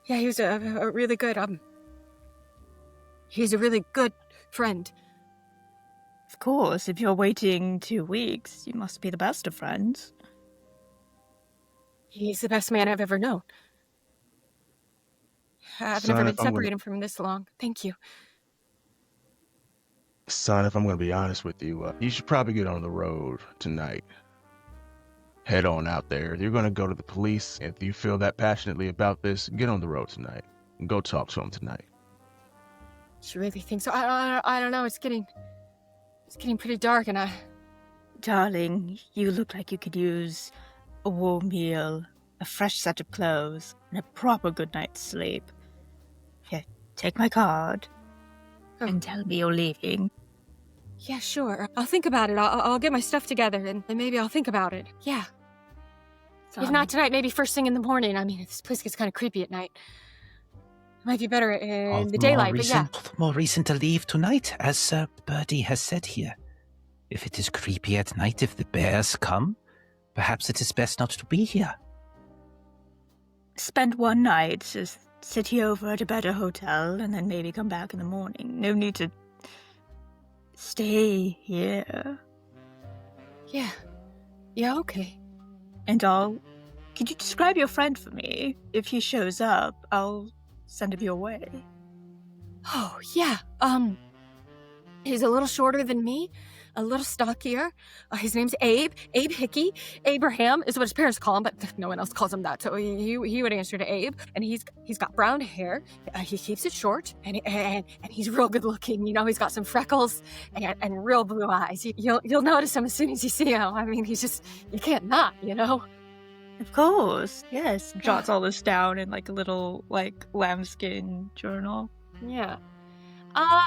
Yeah, he was a really good, he's a really good friend. Of course, if you're waiting 2 weeks, you must be the best of friends. He's the best man I've ever known. I've Son, never if been I'm separated from him this long. Thank you. Son, if I'm going to be honest with you, you should probably get on the road tonight. Head on out there. You're going to go to the police. If you feel that passionately about this, get on the road tonight. And go talk to him tonight. You really think so? I don't know. It's getting pretty dark, and Darling, you look like you could use a warm meal, a fresh set of clothes, and a proper good night's sleep. Here, take my card and tell me you're leaving. Yeah, sure. I'll think about it. I'll get my stuff together, and maybe I'll think about it. Yeah. If not tonight, maybe first thing in the morning. I mean, this place gets kind of creepy at night. It might be better in the daylight, but yeah. All the more reason to leave tonight, as Birdie has said here. If it is creepy at night, if the bears come, perhaps it is best not to be here. Spend one night, just city over at a better hotel, and then maybe come back in the morning. No need to stay here. Yeah. Yeah, okay. And could you describe your friend for me? If he shows up, I'll send him your way. Oh, yeah. He's a little shorter than me, a little stockier. His name's Abe Hickey. Abraham is what his parents call him, but no one else calls him that, so he would answer to Abe. And he's got brown hair. He keeps it short, and he's real good looking. You know, he's got some freckles and real blue eyes. You'll notice him as soon as you see him. I mean, you can't not, you know? Of course, yes. Jots all this down in like a little like lambskin journal. Yeah.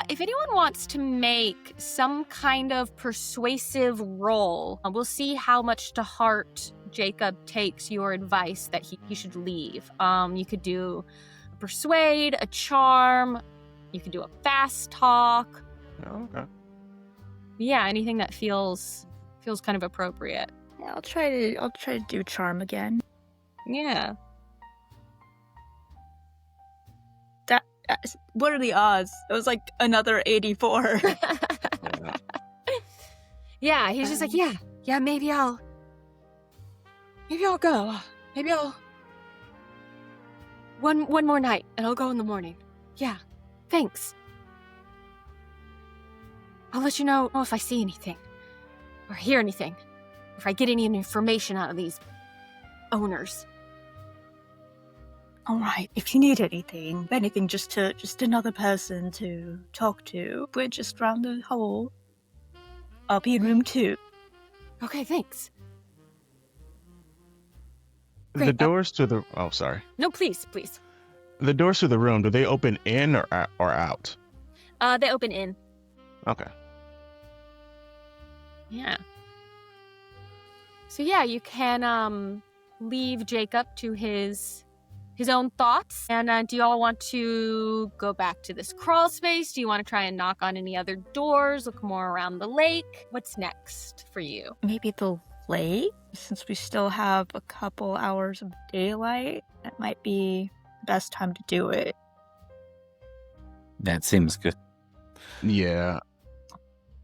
If anyone wants to make some kind of persuasive roll, we'll see how much to heart Jacob takes your advice that he should leave. You could do a persuade, a charm, you could do a fast talk. Oh, okay. Yeah, anything that feels kind of appropriate. Yeah, I'll try to do charm again. Yeah. What are the odds? It was like another 84. Yeah, he's just like, yeah, maybe I'll go. Maybe I'll one more night and I'll go in the morning. Yeah. Thanks. I'll let you know if I see anything or hear anything, if I get any information out of these owners. All right, if you need anything, just another person to talk to, we're just round the hall. I'll be in room 2. Okay, thanks. The Great, doors to the... Oh, sorry. No, please. The doors to the room, do they open in or out? They open in. Okay. Yeah. So yeah, you can leave Jacob to his own thoughts. And do you all want to go back to this crawl space? Do you want to try and knock on any other doors? Look more around the lake? What's next for you? Maybe the lake? Since we still have a couple hours of daylight, that might be the best time to do it. That seems good. Yeah.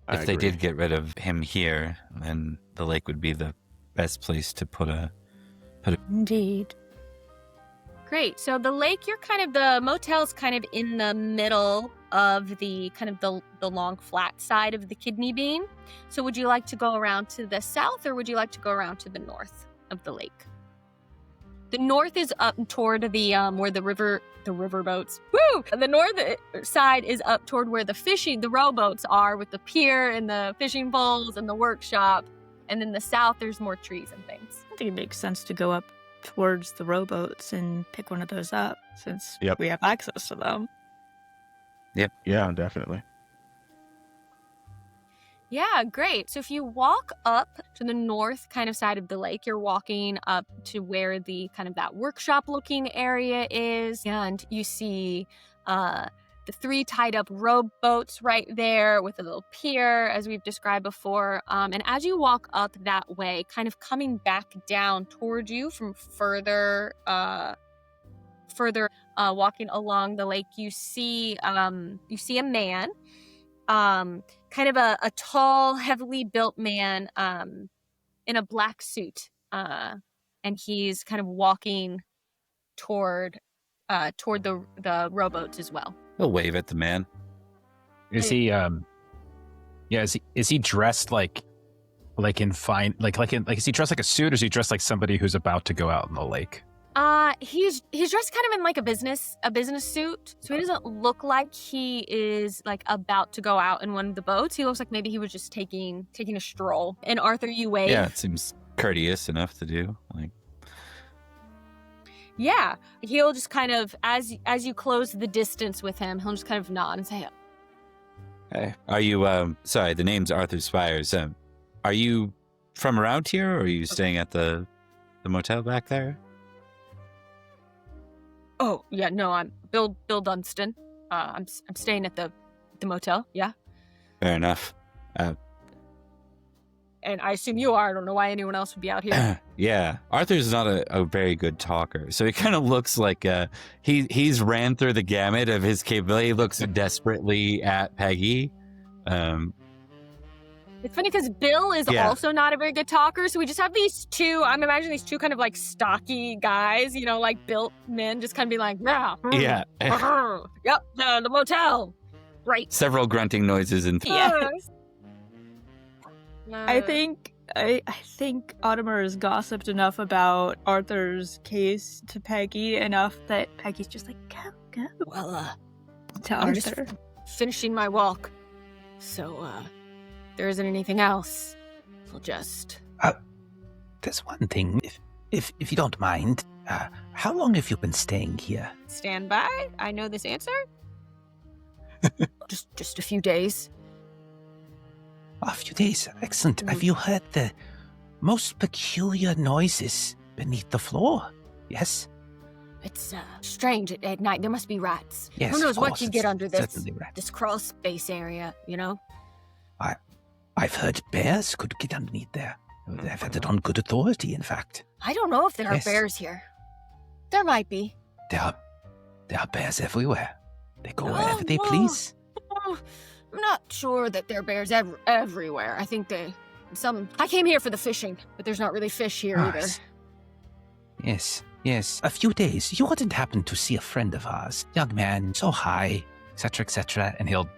If they did get rid of him here, then the lake would be the best place to put a... Indeed. Great. So the lake, the motel's kind of in the middle of the long flat side of the kidney bean. So would you like to go around to the south or would you like to go around to the north of the lake? The north is up toward the where the riverboats. Woo! The north side is up toward where the rowboats are with the pier and the fishing poles and the workshop. And then the south, there's more trees and things. I think it makes sense to go up towards the rowboats and pick one of those up since Yep. we have access to them. Yeah, definitely. Yeah, great. So if you walk up to the north kind of side of the lake, you're walking up to where the kind of that workshop looking area is. And you see the 3 tied up rowboats right there with a little pier, as we've described before. And as you walk up that way, kind of coming back down toward you from further walking along the lake, you see a man, kind of a tall, heavily built man in a black suit, and he's kind of walking toward the rowboats as well. He'll wave at the man. Is he is he dressed like in fine is he dressed like a suit or is he dressed like somebody who's about to go out in the lake? He's dressed kind of in like a business suit, so he doesn't look like he is like about to go out in one of the boats. He looks like maybe he was just taking a stroll. And Arthur, you wave. Yeah, it seems courteous enough to do. Like, yeah, he'll just kind of as you close the distance with him, he'll just kind of nod and say, hey, are you? Sorry, the name's Arthur Spires. Are you from around here, or are you staying at the motel back there? "Oh, yeah, no, I'm Bill Dunstan. I'm staying at the motel. Yeah." Fair enough. And I assume you are. I don't know why anyone else would be out here. Yeah, Arthur's not a very good talker, so he kind of looks like he's ran through the gamut of his capability. He looks desperately at Peggy. It's funny because Bill is also not a very good talker, so we just have these two. I'm imagining these two kind of like stocky guys, you know, like built men, just kind of be like, Yeah. yep, the motel. Right. Several grunting noises and Yeah. I Uh, think Ottomer has gossiped enough about Arthur's case to Peggy enough that Peggy's just like, go Well, to I'm just Arthur. finishing my walk. So, there isn't anything else. We'll just... There's one thing, if you don't mind. How long have you been staying here? stand by. I know this answer. just a few days. A few days. Excellent. Have you heard the most peculiar noises beneath the floor? Yes? It's strange at night. There must be rats. Yes, Who knows of what course, you it's get under certainly rats. this crawl space area, you know? I've heard bears could get underneath there. I've had it on good authority, in fact. I don't know if there Yes. are bears here. There might be. There are bears everywhere. They go Oh, wherever they no. please. Oh, I'm not sure that there are bears everywhere. I think I came here for the fishing, but there's not really fish here Ah, either. Yes. A few days. You wouldn't happen to see a friend of ours, young man, so high, etc., etc. And he'll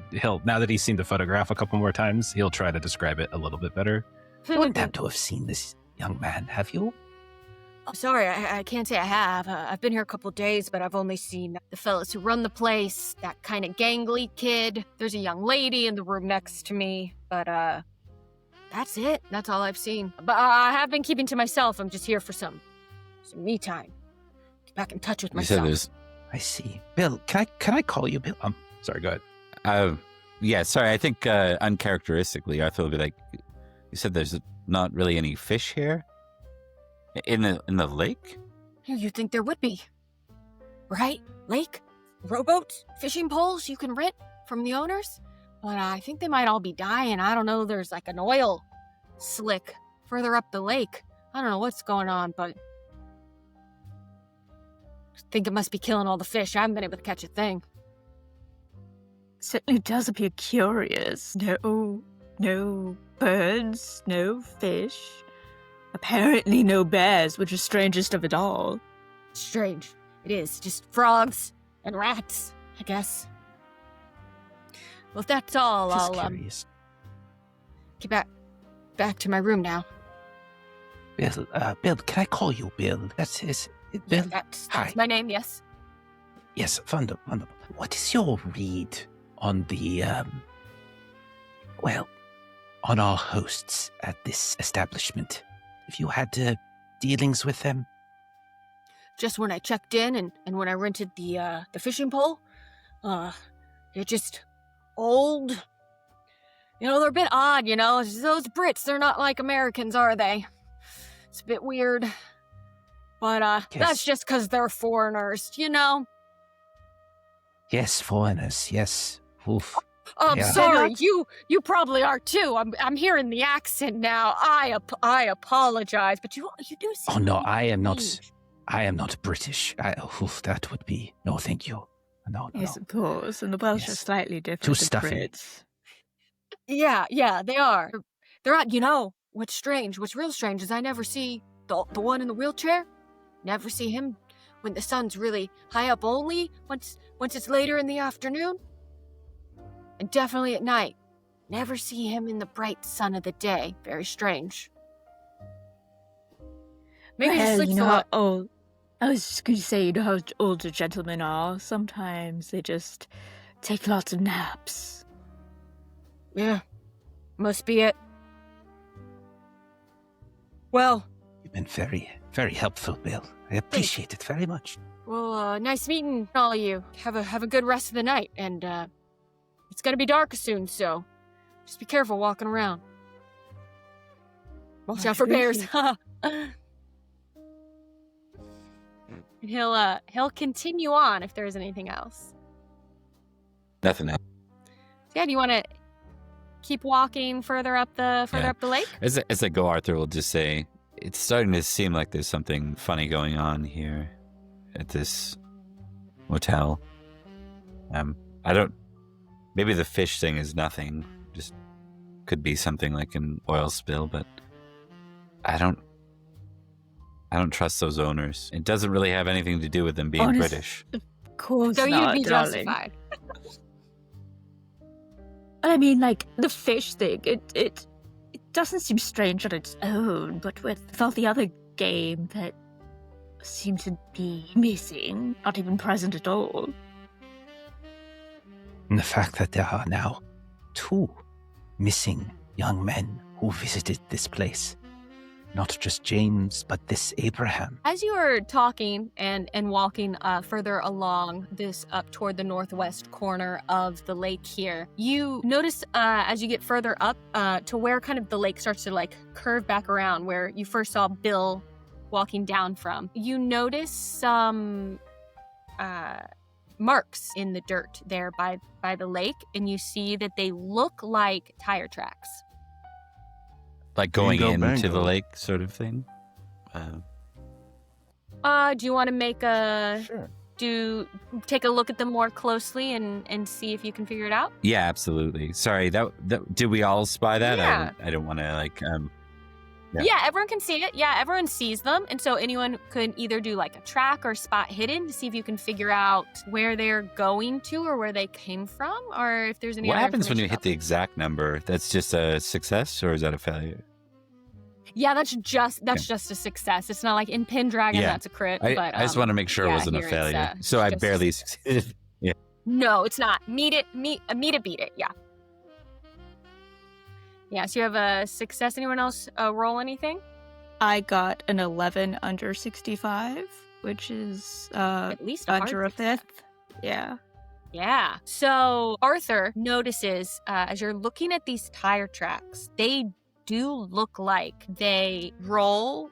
now that he's seen the photograph a couple more times, he'll try to describe it a little bit better. You wouldn't happen to have seen this young man, have you? I'm sorry, I can't say I have. I've been here a couple days, but I've only seen the fellas who run the place, that kind of gangly kid. There's a young lady in the room next to me, but that's it. That's all I've seen. But I have been keeping to myself. I'm just here for some me time. Get back in touch with you said myself. there's I see. Bill, can I call you Bill? Sorry, go ahead. yeah, sorry, I think uncharacteristically Arthur will be like, you said there's not really any fish here? In the lake? You'd think there would be. Right? Lake? Rowboats? Fishing poles you can rent from the owners? But I think they might all be dying. I don't know, there's like an oil slick further up the lake. I don't know what's going on, but I think it must be killing all the fish. I haven't been able to catch a thing. Certainly does appear curious. No birds, no fish. Apparently no bears, which is strangest of it all. Strange. It is. Just frogs and rats, I guess. Well, if that's all, Just I'll curious. get back to my room now. Bill, can I call you Bill? That's his. Bill? That's Hi. my name, yes. Yes, wonderful. What is your read on the, on our hosts at this establishment? Have you had dealings with them? Just when I checked in and when I rented the fishing pole, they're just old. You know, they're a bit odd, you know. Those Brits, they're not like Americans, are they? It's a bit weird. But Yes. that's just because they're foreigners, you know? Yes, foreigners, yes. Oof. I'm Yeah. sorry, you probably are too. I'm hearing the accent now. I apologize, but you do seem Oh, no, really I am not. strange. I am not British. That would be... No, thank you. No. Yes, of course. And the Welsh are Yes. slightly different. Too than stuffy. Brits. Yeah, they are. They're odd. You know, what's real strange is I never see the one in the wheelchair. Never see him when the sun's really high up, only once it's later in the afternoon. And definitely at night. Never see him in the bright sun of the day. Very strange. Maybe he just Well, sleeps you a know lot. how old... I was just going to say, you know how older gentlemen are? Sometimes they just take lots of naps. Yeah, must be it. Well, You've been very, very helpful, Bill. I appreciate it very much. well, nice meeting all of you. Have a good rest of the night, and it's gonna be dark soon, so just be careful walking around. Watch Much out for bears. appreciated. And he'll continue on if there is anything else. Nothing else. Yeah, do you want to keep walking further up the lake? As I go, Arthur will just say, it's starting to seem like there's something funny going on here at this motel. Maybe the fish thing is nothing. Just could be something like an oil spill, but I don't trust those owners. It doesn't really have anything to do with them being Honest- British. Of course So not, you'd be darling. justified. But I mean, like, the fish thing, it doesn't seem strange on its own, but with all the other game that seem to be missing, not even present at all. And the fact that there are now 2 missing young men who visited this place. Not just James, but this Abraham. As you are talking and walking further along this up toward the northwest corner of the lake here, you notice as you get further up to where kind of the lake starts to like curve back around where you first saw Bill walking down from, you notice some marks in the dirt there by the lake, and you see that they look like tire tracks. Like going Bingo, into bango. the lake sort of thing? Do you want to make a... Sure. Take a look at them more closely and see if you can figure it out? Yeah, absolutely. Sorry, that did we all spy that? Yeah. I don't want to like... Yeah, everyone can see it. Yeah, everyone sees them. And so anyone could either do like a track or spot hidden to see if you can figure out where they're going to or where they came from, or if there's any What other happens when you hit information the exact number? That's just a success or is that a failure? Yeah, that's just a success. It's not like in Pendragon Yeah. that's a crit. I but just want to make sure it yeah, wasn't a here it's, failure. it's So I just- barely succeeded. Yeah. No, it's not. Meet it, beat it. Yeah. Yeah, so you have a success. Anyone else roll anything? I got an 11 under 65, which is At least a hard under a success. fifth. Yeah. Yeah. So Arthur notices as you're looking at these tire tracks, they do look like they roll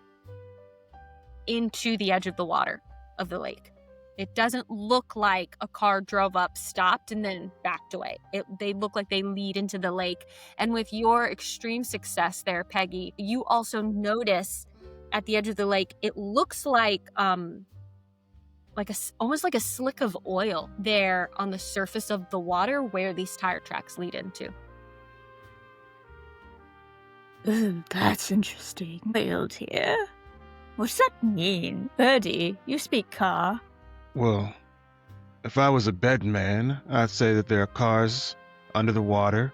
into the edge of the water of the lake. It doesn't look like a car drove up, stopped, and then backed away. They look like they lead into the lake. And with your extreme success there, Peggy, you also notice at the edge of the lake, it looks like almost like a slick of oil there on the surface of the water where these tire tracks lead into. Ooh, that's interesting. Build here. What does that mean? Birdie, you speak car. Well, if I was a betting man, I'd say that there are cars under the water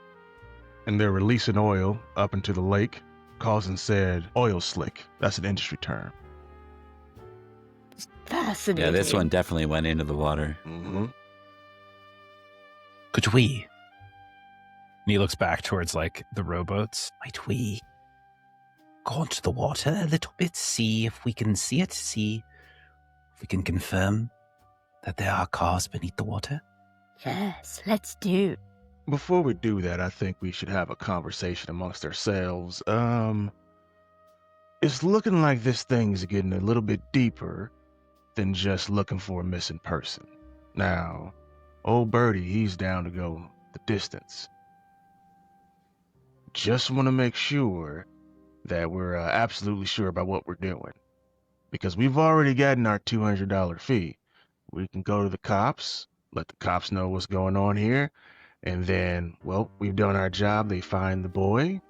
and they're releasing oil up into the lake, causing said oil slick. That's an industry term. Fascinating. Yeah, this one definitely went into the water. Mm-hmm. Could we, And he looks back towards like the rowboats. might we go onto the water a little bit, see if we can see it, see if we can confirm that there are cars beneath the water? Yes, let's do. Before we do that, I think we should have a conversation amongst ourselves. It's looking like this thing's getting a little bit deeper than just looking for a missing person. Now, old Birdie, he's down to go the distance. Just want to make sure that we're absolutely sure about what we're doing. Because we've already gotten our $200 fee. We can go to the cops, let the cops know what's going on here, and then, well, we've done our job. They find the boy.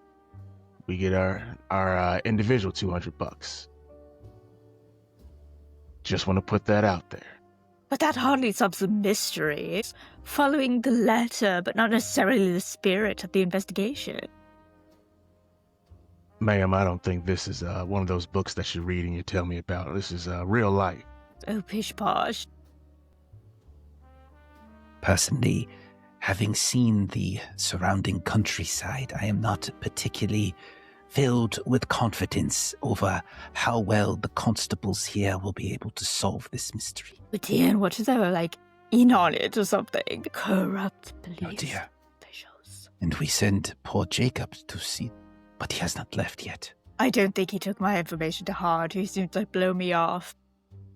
We get our individual $200. Just want to put that out there. But that hardly solves the mystery. It's following the letter, but not necessarily the spirit of the investigation. Ma'am, I don't think this is one of those books that you read and you tell me about. This is real life. Oh, pish posh. Personally, having seen the surrounding countryside, I am not particularly filled with confidence over how well the constables here will be able to solve this mystery. But dear, what is there, like, in on it or something? Corrupt police Oh dear. officials. And we send poor Jacob to see, but he has not left yet. I don't think he took my information to heart. He seemed to blow me off.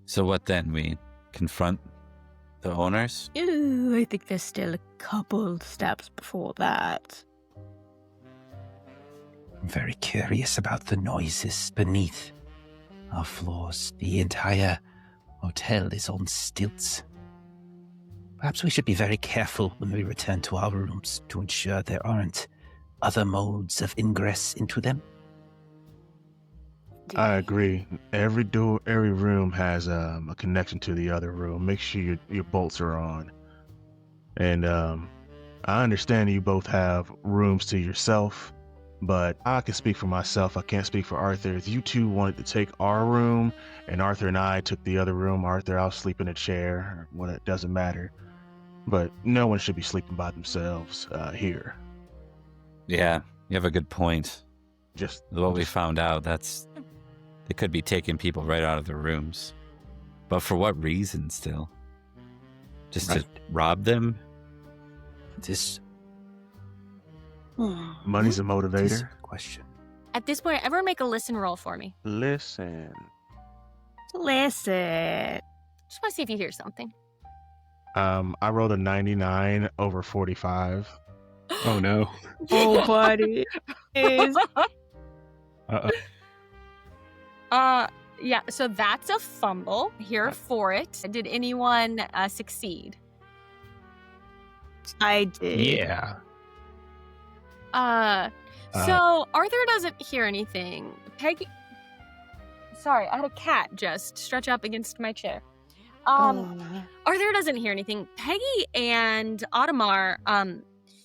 So what then? We confront the owners? Ooh, I think there's still a couple steps before that. I'm very curious about the noises beneath our floors. The entire hotel is on stilts. Perhaps we should be very careful when we return to our rooms to ensure there aren't other modes of ingress into them. I agree. Every door, every room has a connection to the other room. Make sure your bolts are on. And I understand you both have rooms to yourself, but I can speak for myself. I can't speak for Arthur. If you two wanted to take our room and Arthur and I took the other room, Arthur, I'll sleep in a chair, or what, it doesn't matter. But no one should be sleeping by themselves here. Yeah, you have a good point. Just What we found out, they could be taking people right out of their rooms. But for what reason still? Just to Right. rob them? This money's a is a motivator. good question. At this point, everyone make a listen roll for me. Listen. Listen. Just want to see if you hear something. I rolled a 99 over 45. Oh no. Oh, buddy. Is Uh-oh. Yeah, so that's a fumble. Here for it. Did anyone succeed? I did. Yeah. So Arthur doesn't hear anything. Peggy. Sorry, I had a cat just stretch up against my chair. Arthur doesn't hear anything. Peggy and Audemars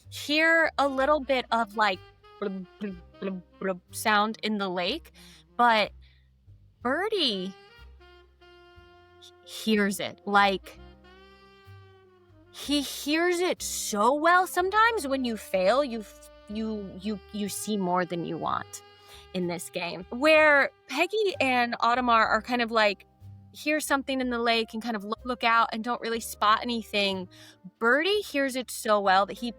hear a little bit of like blub, blub, blub, blub sound in the lake, but Birdie hears it. Like, he hears it so well. Sometimes when you fail, you see more than you want in this game. Where Peggy and Audemars are kind of like, hear something in the lake and kind of look out and don't really spot anything. Birdie hears it so well that he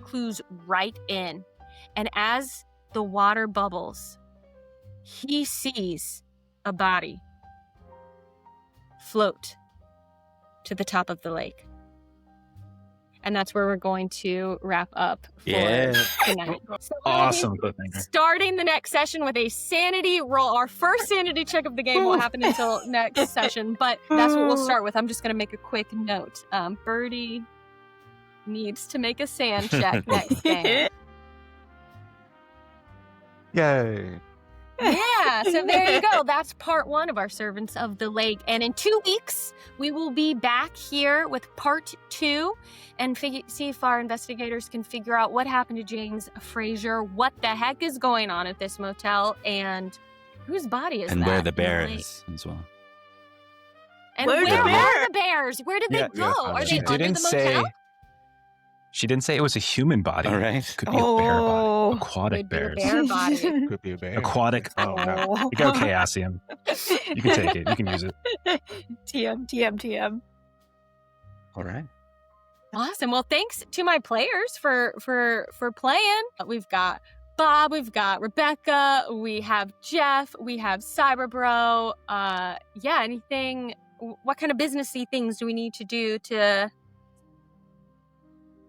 clues right in. And as the water bubbles, he sees a body float to the top of the lake. And that's where we're going to wrap up for tonight. So Awesome cliffhanger. starting the next session with a sanity roll. Our first sanity check of the game won't happen until next session, but that's what we'll start with. I'm just going to make a quick note. Birdie needs to make a sand check next game. Yay. Yeah, so there you go. That's part 1 of our Servants of the Lake. And in 2 weeks, we will be back here with part 2 and see if our investigators can figure out what happened to James Fraser, what the heck is going on at this motel, and whose body is And that where the in bear lake? is as well. And Where's where the are bear? the bears? Where did Yeah, they go? yeah, Are they She under didn't the motel? she didn't say it was a human body. All right. Could be a bear body. Oh. Aquatic Could be a bears. bear body. Could be a bear. Aquatic. Oh, no. You go Chaosium. You can take it. You can use it. TM. All right. Awesome. Well, thanks to my players for playing. We've got Bob, we've got Rebekah, we have Jeff, we have Cyberbro. Anything? What kind of businessy things do we need to do to?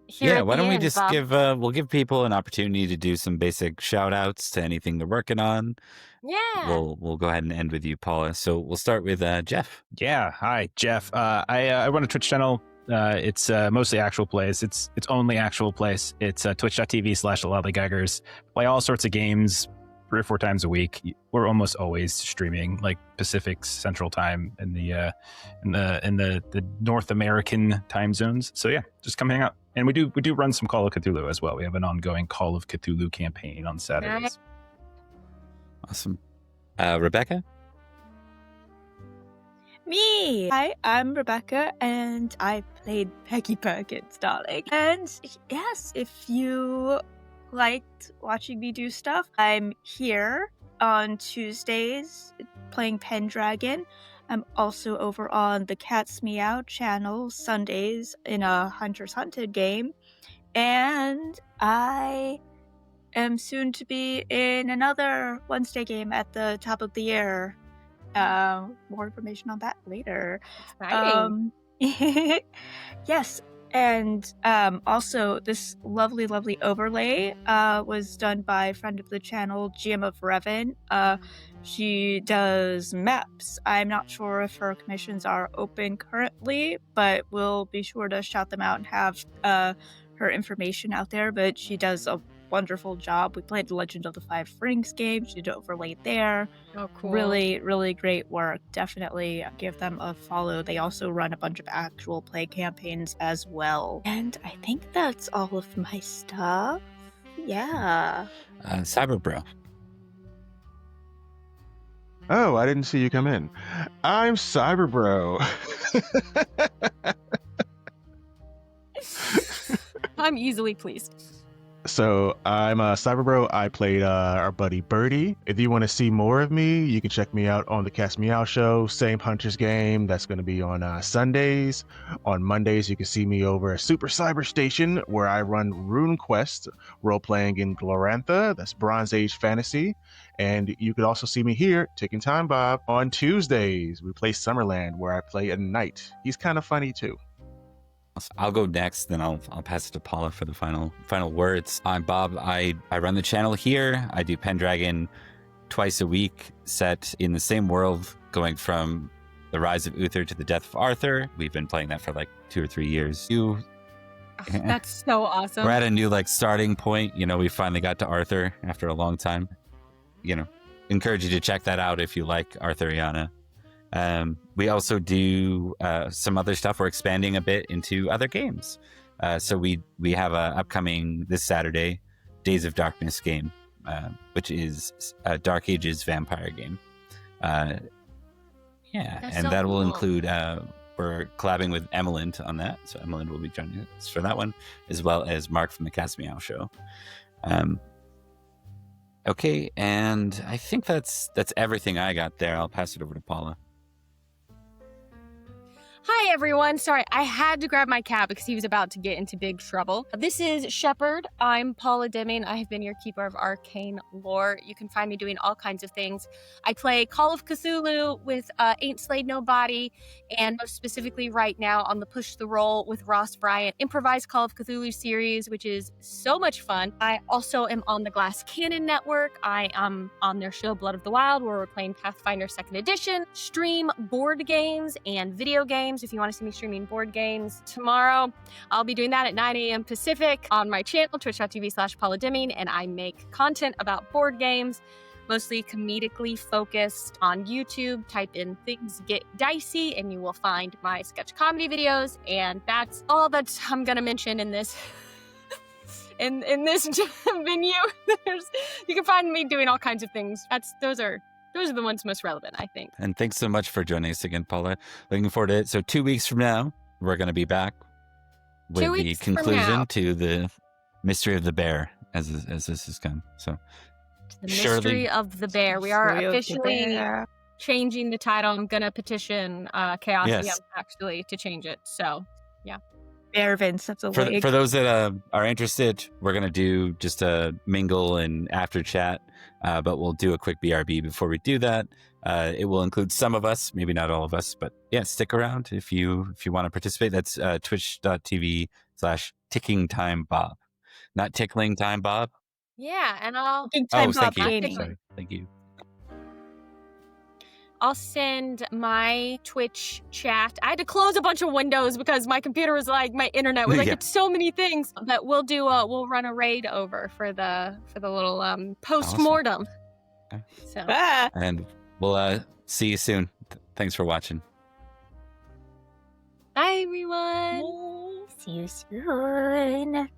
Here at Why the don't we end, just Bob? we'll give people an opportunity to do some basic shout outs to anything they're working on. Yeah. We'll go ahead and end with you, Paula. So we'll start with Jeff. Yeah. Hi, Jeff. I run a Twitch channel. It's mostly actual plays. It's only actual plays. It's twitch.tv/lollygaggers. Play all sorts of games 3 or 4 times a week. We're almost always streaming, like Pacific Central Time in the North American time zones. So yeah, just come hang out. And we do run some Call of Cthulhu as well. We have an ongoing Call of Cthulhu campaign on Saturdays. Awesome. Rebekah? Me! Hi, I'm Rebekah, and I played Peggy Perkins, darling. And yes, if you liked watching me do stuff, I'm here on Tuesdays playing Pendragon. I'm also over on the Cat's Meow channel Sundays in a Hunter's Hunted game. And I am soon to be in another Wednesday game at the top of the year. More information on that later. Exciting. Yes, and also this lovely overlay was done by a friend of the channel, GM of Revan. She does maps. I'm not sure if her commissions are open currently, but we'll be sure to shout them out and have her information out there. But she does a wonderful job. We played the Legend of the Five Rings game. She did overlay there. Oh, cool. Really, really great work. Definitely give them a follow. They also run a bunch of actual play campaigns as well. And I think that's all of my stuff. Yeah. Cyberbro. Oh, I didn't see you come in. I'm Cyberbro. I'm easily pleased. So I'm Cyberbro. I played our buddy Birdie. If you want to see more of me, you can check me out on the Cast Me Out show, Same Hunters Game. That's going to be on Sundays. On Mondays, you can see me over at Super Cyber Station, where I run Rune Quest, role-playing in Glorantha. That's Bronze Age fantasy. And you could also see me here, Tickingtimebob, on Tuesdays. We play Summerland, where I play a knight. He's kind of funny, too. I'll go next, then I'll pass it to Paula for the final words. I'm Bob. I run the channel here. I do Pendragon twice a week, set in the same world, going from the rise of Uther to the death of Arthur. We've been playing that for like 2 or 3 years. That's so awesome. We're at a new starting point. We finally got to Arthur after a long time. Encourage you to check that out if you like Arthuriana. We also do some other stuff. We're expanding a bit into other games. So we have a upcoming this Saturday Days of Darkness game, which is a Dark Ages vampire game. That's and so that will cool. include we're collabing with Emmeline on that. So Emmeline will be joining us for that one, as well as Mark from the Cast Me Out show. Okay, and I think that's everything I got there. I'll pass it over to Paula. Hi, everyone. Sorry, I had to grab my cat because he was about to get into big trouble. This is Shepherd. I'm Paula Deming. I have been your keeper of arcane lore. You can find me doing all kinds of things. I play Call of Cthulhu with Ain't Slayed Nobody, and most specifically right now on the Push the Roll with Ross Bryant improvised Call of Cthulhu series, which is so much fun. I also am on the Glass Cannon Network. I am on their show Blood of the Wild, where we're playing Pathfinder 2nd Edition, stream board games and video games. If you want to see me streaming board games tomorrow, I'll be doing that at 9 a.m. Pacific on my channel, twitch.tv/Paula Deming, and I make content about board games, mostly comedically focused on YouTube. Type in Things Get Dicey and you will find my sketch comedy videos, and that's all that I'm going to mention in this in this venue. You can find me doing all kinds of things. Those are the ones most relevant, I think. And thanks so much for joining us again, Paula. Looking forward to it. So 2 weeks from now, we're going to be back with 2 the weeks from conclusion now. to the Mystery of the Bear, as this has come. So The Shirley. Mystery of the Bear. We are Mystery of the officially Bear. changing the title. I'm going to petition Chaosium, Yes. actually, to change it. So, Bear Vince, that's a leg. for those that are interested, we're going to do just a mingle and after chat, but we'll do a quick BRB before we do that. It will include some of us, maybe not all of us, but yeah, stick around if you want to participate. That's twitch.tv/Tickingtimebob. Not Tickling Time Bob. yeah, and I'll Time Thank Bob you. Gaming. Sorry. Thank you. send my Twitch chat. I had to close a bunch of windows because my computer was like, my internet was like, Yeah. it's so many things. But we'll run a raid over for the little post-mortem. Okay. So Ah. And we'll see you soon. Thanks for watching. bye everyone. See you soon.